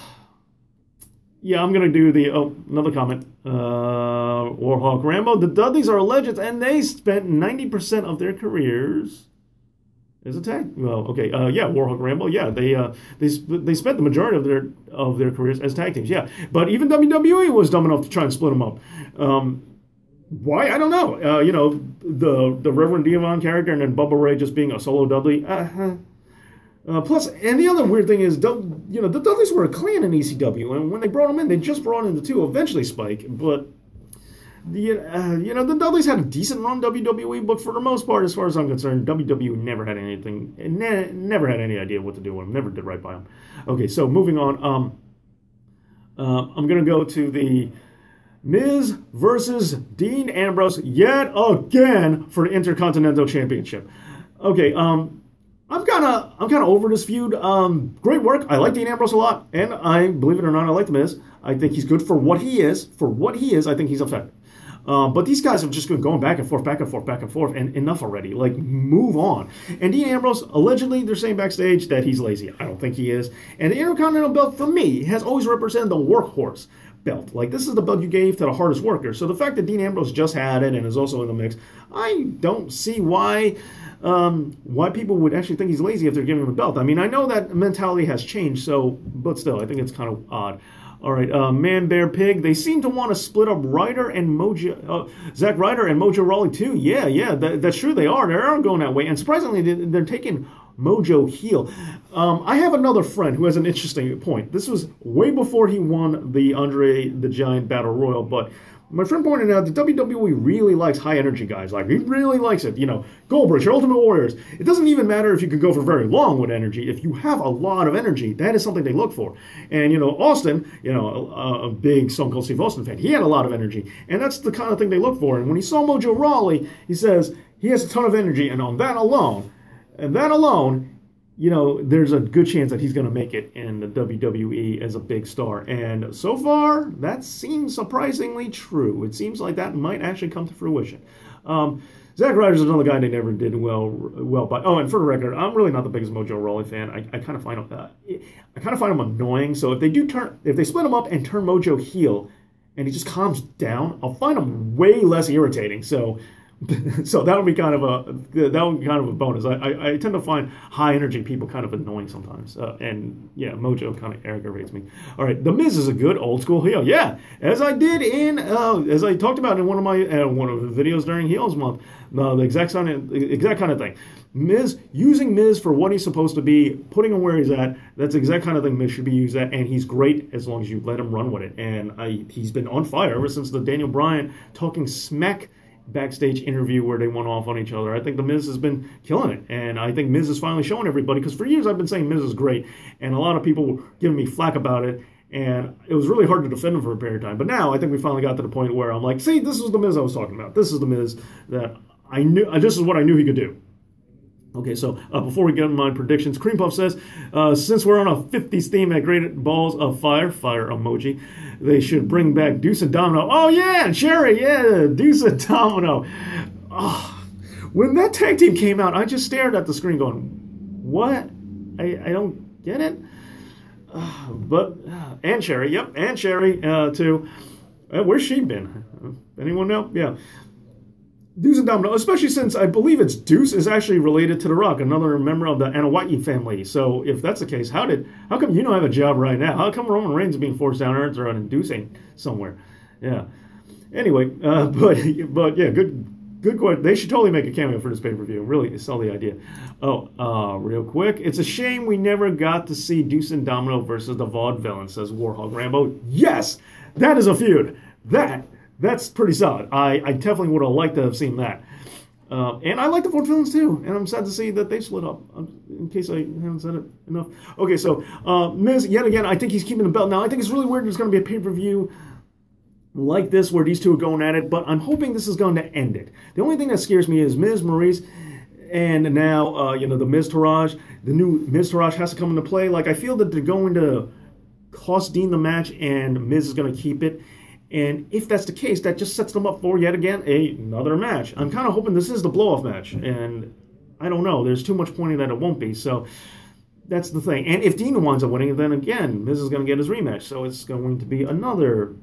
going to do another comment. Warhawk Rambo, the Dudleys are legends, and they spent 90% of their careers as a tag. Warhawk Rambo, they spent the majority of their careers as tag teams, But even WWE was dumb enough to try and split them up. Why? I don't know. The Reverend Devon character and then Bubba Ray just being a solo Dudley. Plus, and the other weird thing is, the Dudleys were a clan in ECW, and when they brought them in, they just brought in the two, eventually Spike, but the Dudleys had a decent run WWE, but for the most part, as far as I'm concerned, WWE never had anything, never had any idea what to do with them, never did right by them. Okay, so moving on, I'm going to go to the Miz versus Dean Ambrose yet again for the Intercontinental Championship. Okay, I'm kind of over this feud. Great work. I like Dean Ambrose a lot, and believe it or not, I like the Miz. I think he's good for what he is. I think he's effective. But these guys have just been going back and forth, and enough already. Like, move on. And Dean Ambrose, allegedly, they're saying backstage that he's lazy. I don't think he is. And the Intercontinental belt, for me, has always represented the workhorse belt. Like, this is the belt you gave to the hardest worker. So the fact that Dean Ambrose just had it and is also in the mix, I don't see why people would actually think he's lazy if they're giving him the belt. I mean, I know that mentality has changed, but still, I think it's kind of odd. All right, Man, Bear, Pig. They seem to want to split up Ryder and Zack Ryder and Mojo Rawley too. Yeah, that's true. They are going that way. And surprisingly, they're taking Mojo heel. I have another friend who has an interesting point. This was way before he won the Andre the Giant Battle Royal, but my friend pointed out that WWE really likes high-energy guys. Like, he really likes it. Goldberg, your Ultimate Warriors. It doesn't even matter if you can go for very long with energy. If you have a lot of energy, that is something they look for. And, Austin, a big Stone Cold Steve Austin fan, he had a lot of energy. And that's the kind of thing they look for. And when he saw Mojo Rawley, he says he has a ton of energy. And on that alone, there's a good chance that he's going to make it in the WWE as a big star. And so far, that seems surprisingly true. It seems like that might actually come to fruition. Zack Ryder's another guy they never did well by. Oh, and for the record, I'm really not the biggest Mojo Rawley fan. I kind of find him annoying. So if they split him up and turn Mojo heel, and he just calms down, I'll find him way less irritating. So that would be kind of a bonus. I tend to find high energy people kind of annoying sometimes, Mojo kind of aggravates me. All right, The Miz is a good old school heel. Yeah, as I talked about in one of the videos during Heels Month, the exact kind of thing. Using Miz for what he's supposed to be, putting him where he's at. That's the exact kind of thing Miz should be used at, and he's great as long as you let him run with it. And he's been on fire ever since the Daniel Bryan talking smack backstage interview where they went off on each other. I think The Miz has been killing it, and I think Miz is finally showing everybody, because for years I've been saying Miz is great, and a lot of people were giving me flack about it, and it was really hard to defend him for a period of time. But now I think we finally got to the point where I'm like, see, this is the Miz I was talking about. This is the Miz that I knew. This is what I knew he could do. Okay, so before we get into my predictions, Cream Puff says, since we're on a 50s theme at Great Balls of Fire emoji, they should bring back Deuce and Domino. Oh, yeah, Cherry, yeah, Deuce and Domino. Oh, when that tag team came out, I just stared at the screen going, what? I don't get it. And Cherry, yep, and Cherry, too. Where's she been? Anyone know? Yeah. Deuce and Domino, especially since I believe it's Deuce is actually related to The Rock, another member of the Anawati family. So if that's the case, how come you don't have a job right now? How come Roman Reigns is being forced down Earth and Deuce ain't somewhere? Yeah. Anyway, but yeah, good question. They should totally make a cameo for this pay-per-view. Really sell the idea. Real quick, it's a shame we never got to see Deuce and Domino versus the Vaudevillain, says Warhog Rambo. Yes, that is a feud. That's pretty solid. I definitely would have liked to have seen that. And I like the Vaudevillains too. And I'm sad to see that they split up, in case I haven't said it enough. Okay, so Miz, yet again, I think he's keeping the belt. Now, I think it's really weird there's going to be a pay-per-view like this where these two are going at it, but I'm hoping this is going to end it. The only thing that scares me is Miz, Maurice, and now, the Miz Taraj. The new Miz Taraj has to come into play. Like, I feel that they're going to cost Dean the match, and Miz is going to keep it. And if that's the case, that just sets them up for, yet again, another match. I'm kind of hoping this is the blow-off match. And I don't know. There's too much pointing that it won't be. So that's the thing. And if Dean winds up winning, then again, Miz is going to get his rematch. So it's going to be another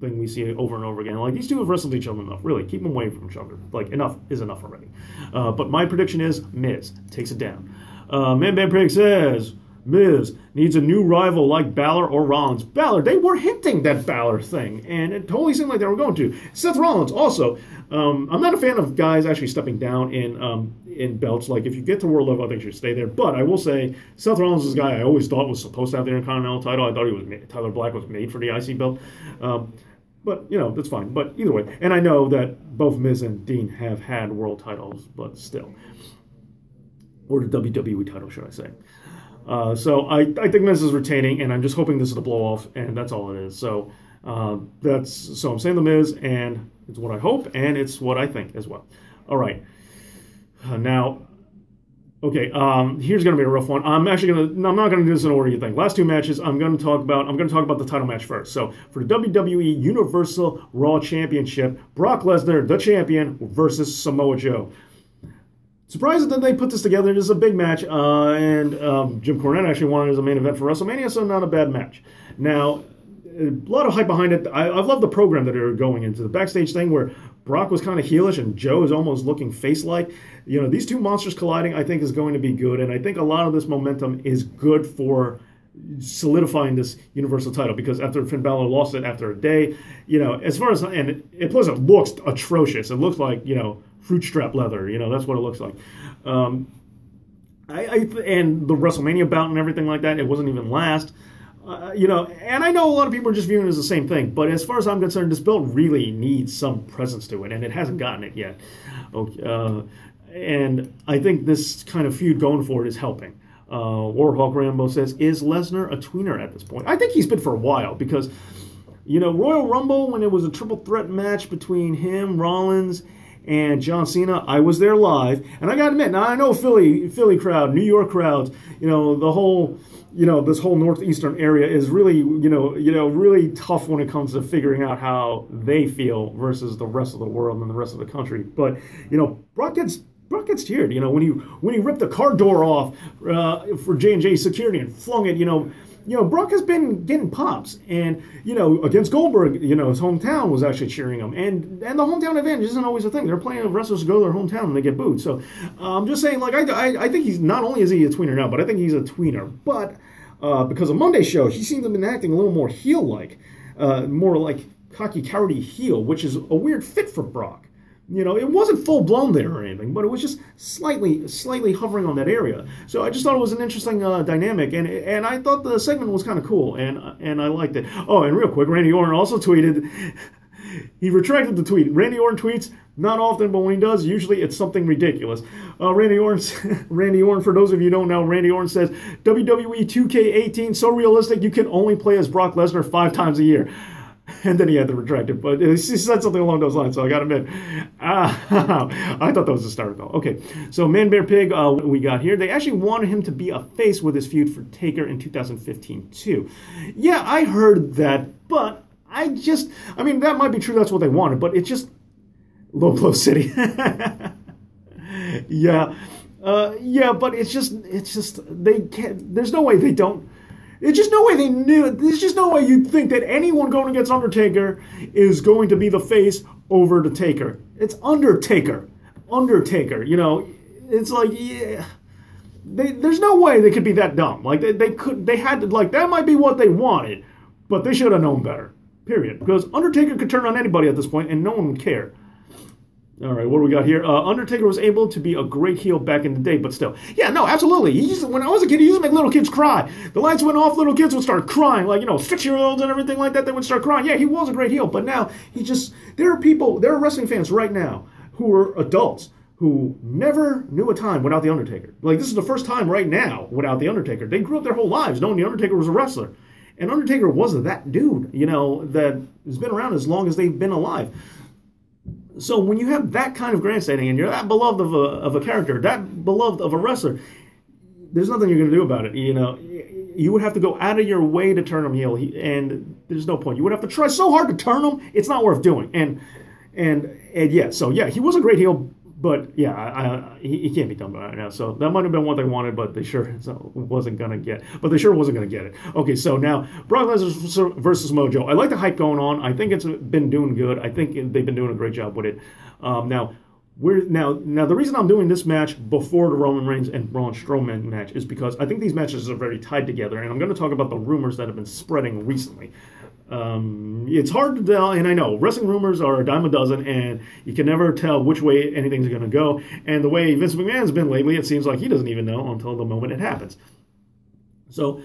thing we see over and over again. Like, these two have wrestled each other enough. Really, keep them away from each other. Like, enough is enough already. But my prediction is Miz takes it down. Man Pig says, Miz needs a new rival like Balor or Rollins. Balor, they were hinting that Balor thing, and it totally seemed like they were going to. Seth Rollins also. I'm not a fan of guys actually stepping down in belts. Like, if you get to world level, I think you should stay there. But I will say, Seth Rollins is a guy I always thought was supposed to have the Intercontinental title. I thought Tyler Black was made for the IC belt. But, that's fine. But either way. And I know that both Miz and Dean have had world titles, but still. Or the WWE title, should I say. So I think Miz is retaining, and I'm just hoping this is the blow-off, and that's all it is. So I'm saying the Miz, and it's what I hope, and it's what I think as well. All right. Now, okay, here's going to be a rough one. I'm not going to do this in order you think. Last two matches, I'm going to talk about the title match first. So for the WWE Universal Raw Championship, Brock Lesnar, the champion, versus Samoa Joe. Surprised that they put this together. This is a big match, and Jim Cornette actually wanted it as a main event for WrestleMania, so not a bad match. Now, a lot of hype behind it. I love the program that they're going into. The backstage thing where Brock was kind of heelish and Joe is almost looking face-like. These two monsters colliding, I think, is going to be good, and I think a lot of this momentum is good for solidifying this Universal title, because after Finn Balor lost it after a day, as far as, and it plus it looks atrocious. It looks like, fruit strap leather, that's what it looks like. And the WrestleMania bout and everything like that, it wasn't even last. And I know a lot of people are just viewing it as the same thing, but as far as I'm concerned, this belt really needs some presence to it, and it hasn't gotten it yet. Okay, and I think this kind of feud going forward is helping. Warhawk Rambo says, is Lesnar a tweener at this point? I think he's been for a while, because, Royal Rumble, when it was a triple threat match between him, Rollins, and John Cena, I was there live, and I gotta admit, now I know Philly crowd, New York crowds, the whole, this whole northeastern area is really, really tough when it comes to figuring out how they feel versus the rest of the world and the rest of the country. But, Brock gets cheered, when he ripped the car door off for J&J security and flung it, Brock has been getting pops, and against Goldberg, his hometown was actually cheering him, and the hometown advantage isn't always a thing. They're playing wrestlers to go to their hometown and they get booed. So I'm just saying, like, I think he's, not only is he a tweener now, but I think he's a tweener. But because of Monday's show, he seems to have been acting a little more heel-like, more like cocky, cowardly heel, which is a weird fit for Brock. It wasn't full-blown there or anything, but it was just slightly hovering on that area. So I just thought it was an interesting dynamic, and I thought the segment was kind of cool, and I liked it. Oh, and real quick, Randy Orton also tweeted, he retracted the tweet. Randy Orton tweets, not often, but when he does, usually it's something ridiculous. Randy Orton, for those of you who don't know, Randy Orton says, WWE 2K18, so realistic you can only play as Brock Lesnar 5 times a year. And then he had to retract it. But he said something along those lines, so I got to admit. I thought that was the start, though. Okay, so Man Bear Pig, we got here. They actually wanted him to be a face with his feud for Taker in 2015, too. Yeah, I heard that, but I mean, that might be true, that's what they wanted, but it's just Low Blow City. Yeah. Yeah, but it's just, they can't, there's no way they don't. There's just no way they knew. There's just no way you'd think that anyone going against Undertaker is going to be the face over the Taker. It's Undertaker. You know, it's like, yeah. There's no way they could be that dumb. Like, they had to, like, that might be what they wanted, but they should have known better. Period. Because Undertaker could turn on anybody at this point, and no one would care. All right, what do we got here? Undertaker was able to be a great heel back in the day, but still. Yeah, no, absolutely. When I was a kid, he used to make little kids cry. The lights went off, little kids would start crying. Like, 6-year-olds and everything like that, they would start crying. Yeah, he was a great heel, but now there are wrestling fans right now who are adults who never knew a time without The Undertaker. Like, this is the first time right now without The Undertaker. They grew up their whole lives knowing The Undertaker was a wrestler. And Undertaker was that dude, that has been around as long as they've been alive. So when you have that kind of grandstanding and you're that beloved of a character, that beloved of a wrestler, there's nothing you're going to do about it. You would have to go out of your way to turn him heel, and there's no point. You would have to try so hard to turn him, it's not worth doing. And yeah, so yeah, he was a great heel, but yeah, he can't be done by right now. So that might have been what they wanted, but they sure wasn't going to get. But they sure wasn't going to get it. Okay, so now Brock Lesnar versus Mojo. I like the hype going on. I think it's been doing good. I think they've been doing a great job with it. Now the reason I'm doing this match before the Roman Reigns and Braun Strowman match is because I think these matches are very tied together, and I'm going to talk about the rumors that have been spreading recently. It's hard to tell, and I know wrestling rumors are a dime a dozen, and you can never tell which way anything's going to go. And the way Vince McMahon's been lately, it seems like he doesn't even know until the moment it happens. So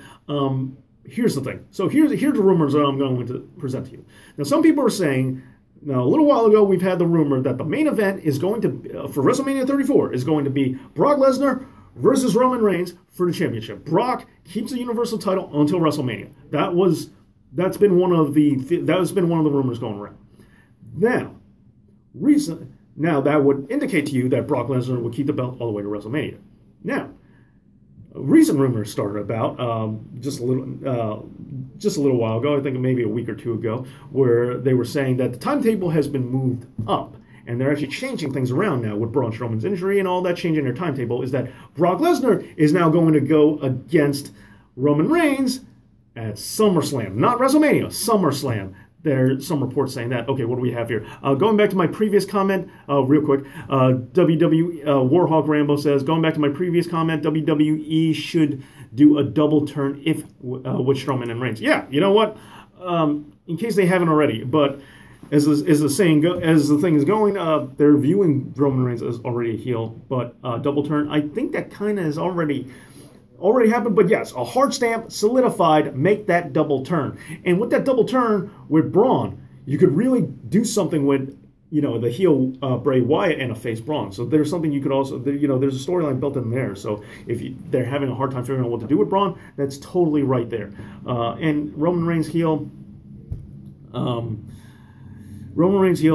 here's the thing. So here's the rumors that I'm going to present to you. Now, some people are saying. Now, a little while ago, we've had the rumor that the main event is going to, for WrestleMania 34, is going to be Brock Lesnar versus Roman Reigns for the championship. Brock keeps the Universal title until WrestleMania. That's been one of the rumors going around. Now that would indicate to you that Brock Lesnar would keep the belt all the way to WrestleMania. Now, recent rumors started about just a little while ago, I think maybe a week or two ago, where they were saying that the timetable has been moved up. And they're actually changing things around now with Braun Strowman's injury and all that changing their timetable is that Brock Lesnar is now going to go against Roman Reigns at SummerSlam. Not WrestleMania, SummerSlam. There's some reports saying that. Okay, what do we have here? Going back to my previous comment, real quick, WWE Warhawk Rambo says, going back to my previous comment, WWE should do a double turn with Strowman and Reigns. Yeah, you know what? In case they haven't already, but as the thing is going, they're viewing Roman Reigns as already a heel, but double turn, I think that kind of has already happened, but yes, a hard stamp, solidified, make that double turn. And with that double turn with Braun, you could really do something with, the heel Bray Wyatt and a face Braun. So there's something you could also, there's a storyline built in there. So if they're having a hard time figuring out what to do with Braun, that's totally right there. And Roman Reigns heel,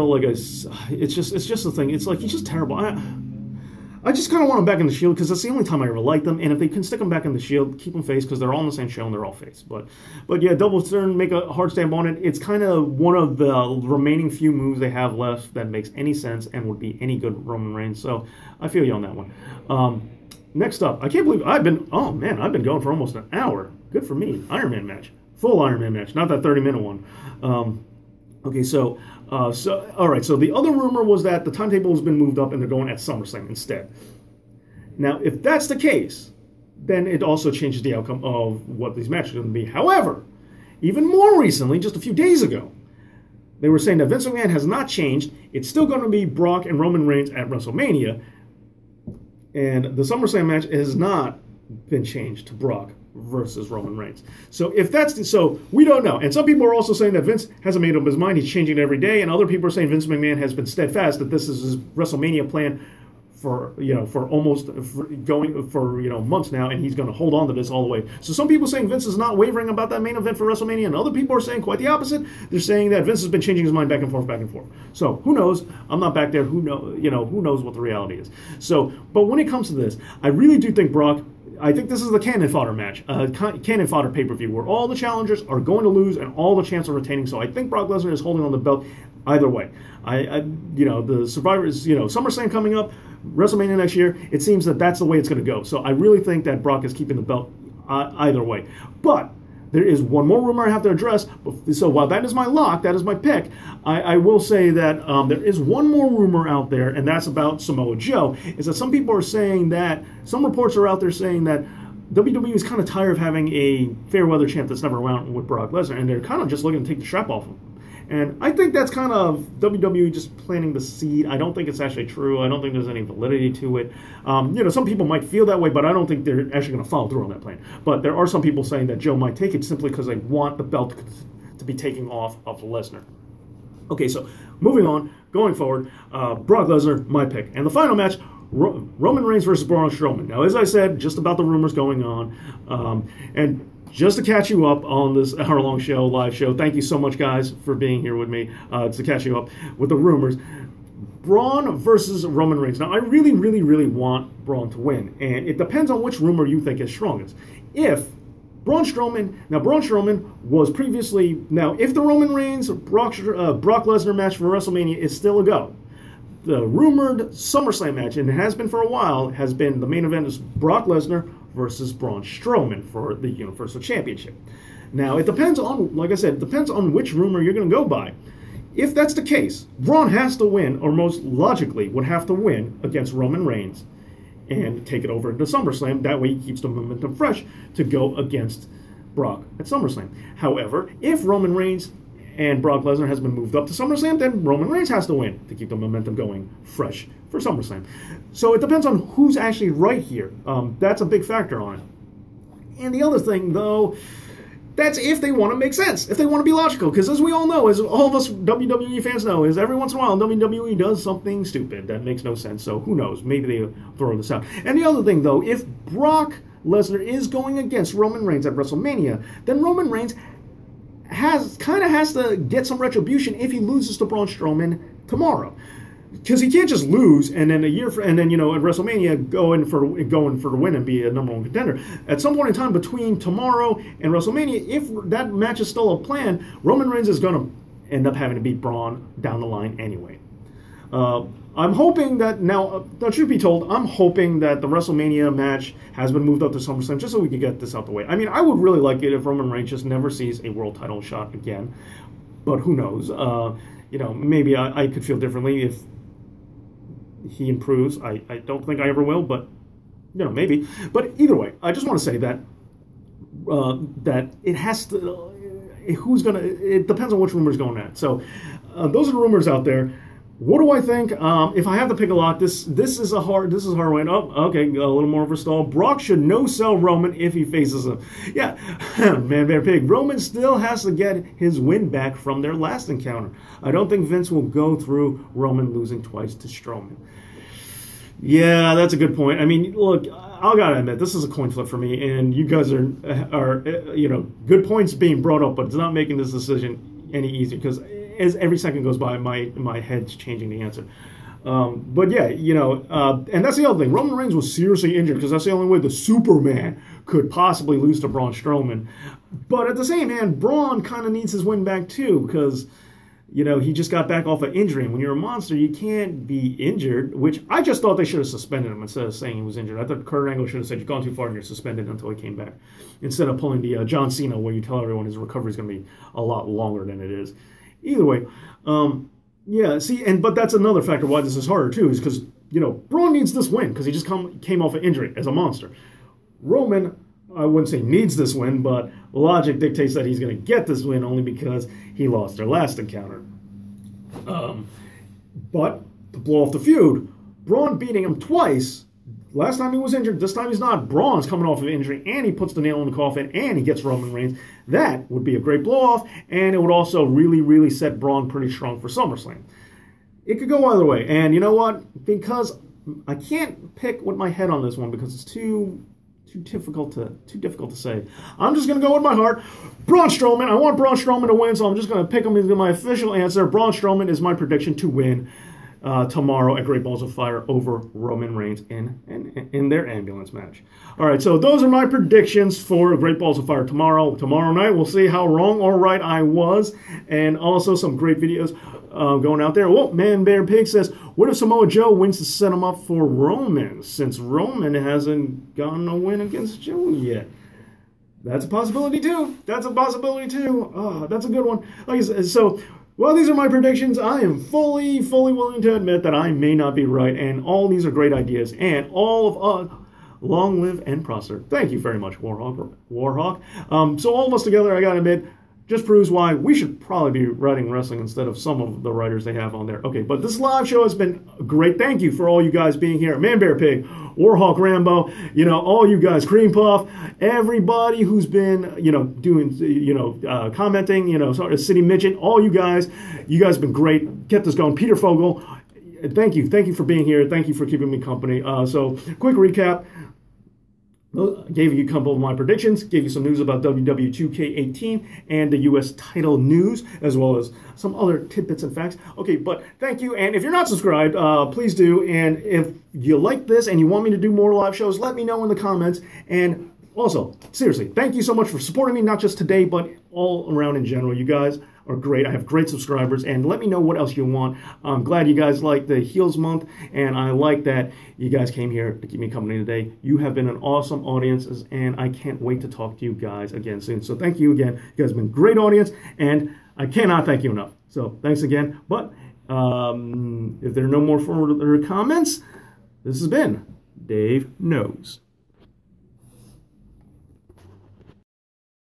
like it's just a thing. It's like he's just terrible. I just kind of want them back in the Shield because that's the only time I ever liked them. And if they can stick them back in the Shield, keep them face because they're all on the same show and they're all face. But yeah, double turn, make a hard stamp on it. It's kind of one of the remaining few moves they have left that makes any sense and would be any good Roman Reigns. So I feel you on that one. Next up, I can't believe I've been going for almost an hour. Good for me. Iron Man match. Full Iron Man match, not that 30-minute one. Okay, so all right. So the other rumor was that the timetable has been moved up and they're going at SummerSlam instead. Now, if that's the case, then it also changes the outcome of what these matches are going to be. However, even more recently, just a few days ago, they were saying that Vince McMahon has not changed. It's still going to be Brock and Roman Reigns at WrestleMania, and the SummerSlam match has not been changed to Brock versus Roman Reigns. So so we don't know. And some people are also saying that Vince hasn't made up his mind. He's changing it every day. And other people are saying Vince McMahon has been steadfast that this is his WrestleMania plan for almost going for months now, and he's going to hold on to this all the way. So some people saying Vince is not wavering about that main event for WrestleMania, and other people are saying quite the opposite. They're saying that Vince has been changing his mind back and forth, back and forth. So who knows? I'm not back there. Who knows what the reality is? So, but when it comes to this, I really do think Brock. I think this is the cannon fodder match, cannon fodder pay-per-view, where all the challengers are going to lose and all the chance of retaining. So I think Brock Lesnar is holding on the belt either way. The Survivor is, SummerSlam coming up, WrestleMania next year. It seems that that's the way it's going to go. So I really think that Brock is keeping the belt either way. But there is one more rumor I have to address. So while that is my lock, that is my pick, I will say that there is one more rumor out there, and that's about Samoa Joe. Is that some people are saying that, some reports are out there saying that WWE is kind of tired of having a fair weather champ that's never around with Brock Lesnar, and they're kind of just looking to take the strap off him. And I think that's kind of WWE just planting the seed. I don't think it's actually true. I don't think there's any validity to it. Some people might feel that way, but I don't think they're actually going to follow through on that plan. But there are some people saying that Joe might take it simply because they want the belt to be taken off of Lesnar. Okay, so moving on, going forward, Brock Lesnar, my pick. And the final match, Roman Reigns versus Braun Strowman. Now, as I said, just about the rumors going on. And just to catch you up on this hour-long show, live show, thank you so much, guys, for being here with me to catch you up with the rumors. Braun versus Roman Reigns. Now, I really, really, really want Braun to win, and it depends on which rumor you think is strongest. If Braun Strowman was previously, if the Roman Reigns Brock Lesnar match for WrestleMania is still a go, the rumored SummerSlam match, and it has been for a while, has been the main event is Brock Lesnar versus Braun Strowman for the Universal Championship. Now, it depends on, like I said, it depends on which rumor you're going to go by. If that's the case, Braun has to win, or most logically would have to win against Roman Reigns and take it over into SummerSlam. That way he keeps the momentum fresh to go against Brock at SummerSlam. However, if Roman Reigns and Brock Lesnar has been moved up to SummerSlam, then Roman Reigns has to win to keep the momentum going fresh for SummerSlam. So it depends on who's actually right here. That's a big factor on it. And the other thing, though, that's if they want to make sense, if they want to be logical. Because as we all know, as all of us WWE fans know, is every once in a while WWE does something stupid that makes no sense. So who knows? Maybe they throw this out. And the other thing, though, if Brock Lesnar is going against Roman Reigns at WrestleMania, then Roman Reigns has to get some retribution if he loses to Braun Strowman tomorrow, because he can't just lose and then at WrestleMania go in for the win and be a number one contender. At some point in time between tomorrow and WrestleMania, if that match is still a plan, Roman Reigns is going to end up having to beat Braun down the line anyway. I'm hoping that now, truth be told, I'm hoping that the WrestleMania match has been moved up to SummerSlam just so we can get this out the way. I mean, I would really like it if Roman Reigns just never sees a world title shot again, but who knows? Maybe I could feel differently if he improves. I don't think I ever will, but maybe. But either way, I just want to say that that it has to. It depends on which rumor is going at. So those are the rumors out there. What do I think? If I have to pick a lock, this is a hard one. Oh, okay, a little more of a stall. Brock should no-sell Roman if he faces him. Yeah, Man Bear Pig. Roman still has to get his win back from their last encounter. I don't think Vince will go through Roman losing twice to Strowman. Yeah, that's a good point. I mean, look, I gotta admit, this is a coin flip for me, and you guys are good points being brought up, but it's not making this decision any easier because as every second goes by, my head's changing the answer. But yeah, and that's the other thing. Roman Reigns was seriously injured because that's the only way the Superman could possibly lose to Braun Strowman. But at the same hand, Braun kind of needs his win back too because, he just got back off an injury. And when you're a monster, you can't be injured, which I just thought they should have suspended him instead of saying he was injured. I thought Kurt Angle should have said, you've gone too far and you're suspended until he came back. Instead of pulling the John Cena where you tell everyone his recovery is going to be a lot longer than it is. Either way, but that's another factor why this is harder too, is because, Braun needs this win because he just came off an injury as a monster. Roman, I wouldn't say needs this win, but logic dictates that he's going to get this win only because he lost their last encounter. But to blow off the feud, Braun beating him twice. Last time he was injured, this time he's not. Braun's coming off of injury, and he puts the nail in the coffin, and he gets Roman Reigns. That would be a great blow-off, and it would also really, really set Braun pretty strong for SummerSlam. It could go either way, and you know what? Because I can't pick with my head on this one because it's too difficult to say. I'm just gonna go with my heart. Braun Strowman. I want Braun Strowman to win, so I'm just gonna pick him as my official answer. Braun Strowman is my prediction to win tomorrow at Great Balls of Fire over Roman Reigns in their ambulance match. All right, so those are my predictions for Great Balls of Fire tomorrow. Tomorrow night, we'll see how wrong or right I was, and also some great videos going out there. Well, Man Bear Pig says, what if Samoa Joe wins to set him up for Roman, since Roman hasn't gotten a win against Joe yet? That's a possibility too. That's a possibility too. Oh, that's a good one. Like I said, so, well, these are my predictions. I am fully willing to admit that I may not be right, and all these are great ideas, and all of us, long live and prosper. Thank you very much, Warhawk. So all of us together, I gotta admit, just proves why we should probably be writing wrestling instead of some of the writers they have on there. Okay, but this live show has been great. Thank you for all you guys being here. Man Bear Pig, Warhawk Rambo, all you guys, Cream Puff, everybody who's been, doing, commenting, sort of City Midget, all you guys have been great. Kept us going. Peter Fogel, thank you for being here. Thank you for keeping me company. So quick recap. Gave you a couple of my predictions, gave you some news about WWE 2K18 and the U.S. title news, as well as some other tidbits and facts. Okay, but thank you. And if you're not subscribed, please do. And if you like this and you want me to do more live shows, let me know in the comments. And also, seriously, thank you so much for supporting me, not just today, but all around in general. You guys are great. I have great subscribers, and let me know what else you want. I'm glad you guys like the Heels Month, and I like that you guys came here to keep me company today. You have been an awesome audience, and I can't wait to talk to you guys again soon. So thank you again. You guys have been a great audience, and I cannot thank you enough. So thanks again. But if there are no more further comments, this has been Dave Knows.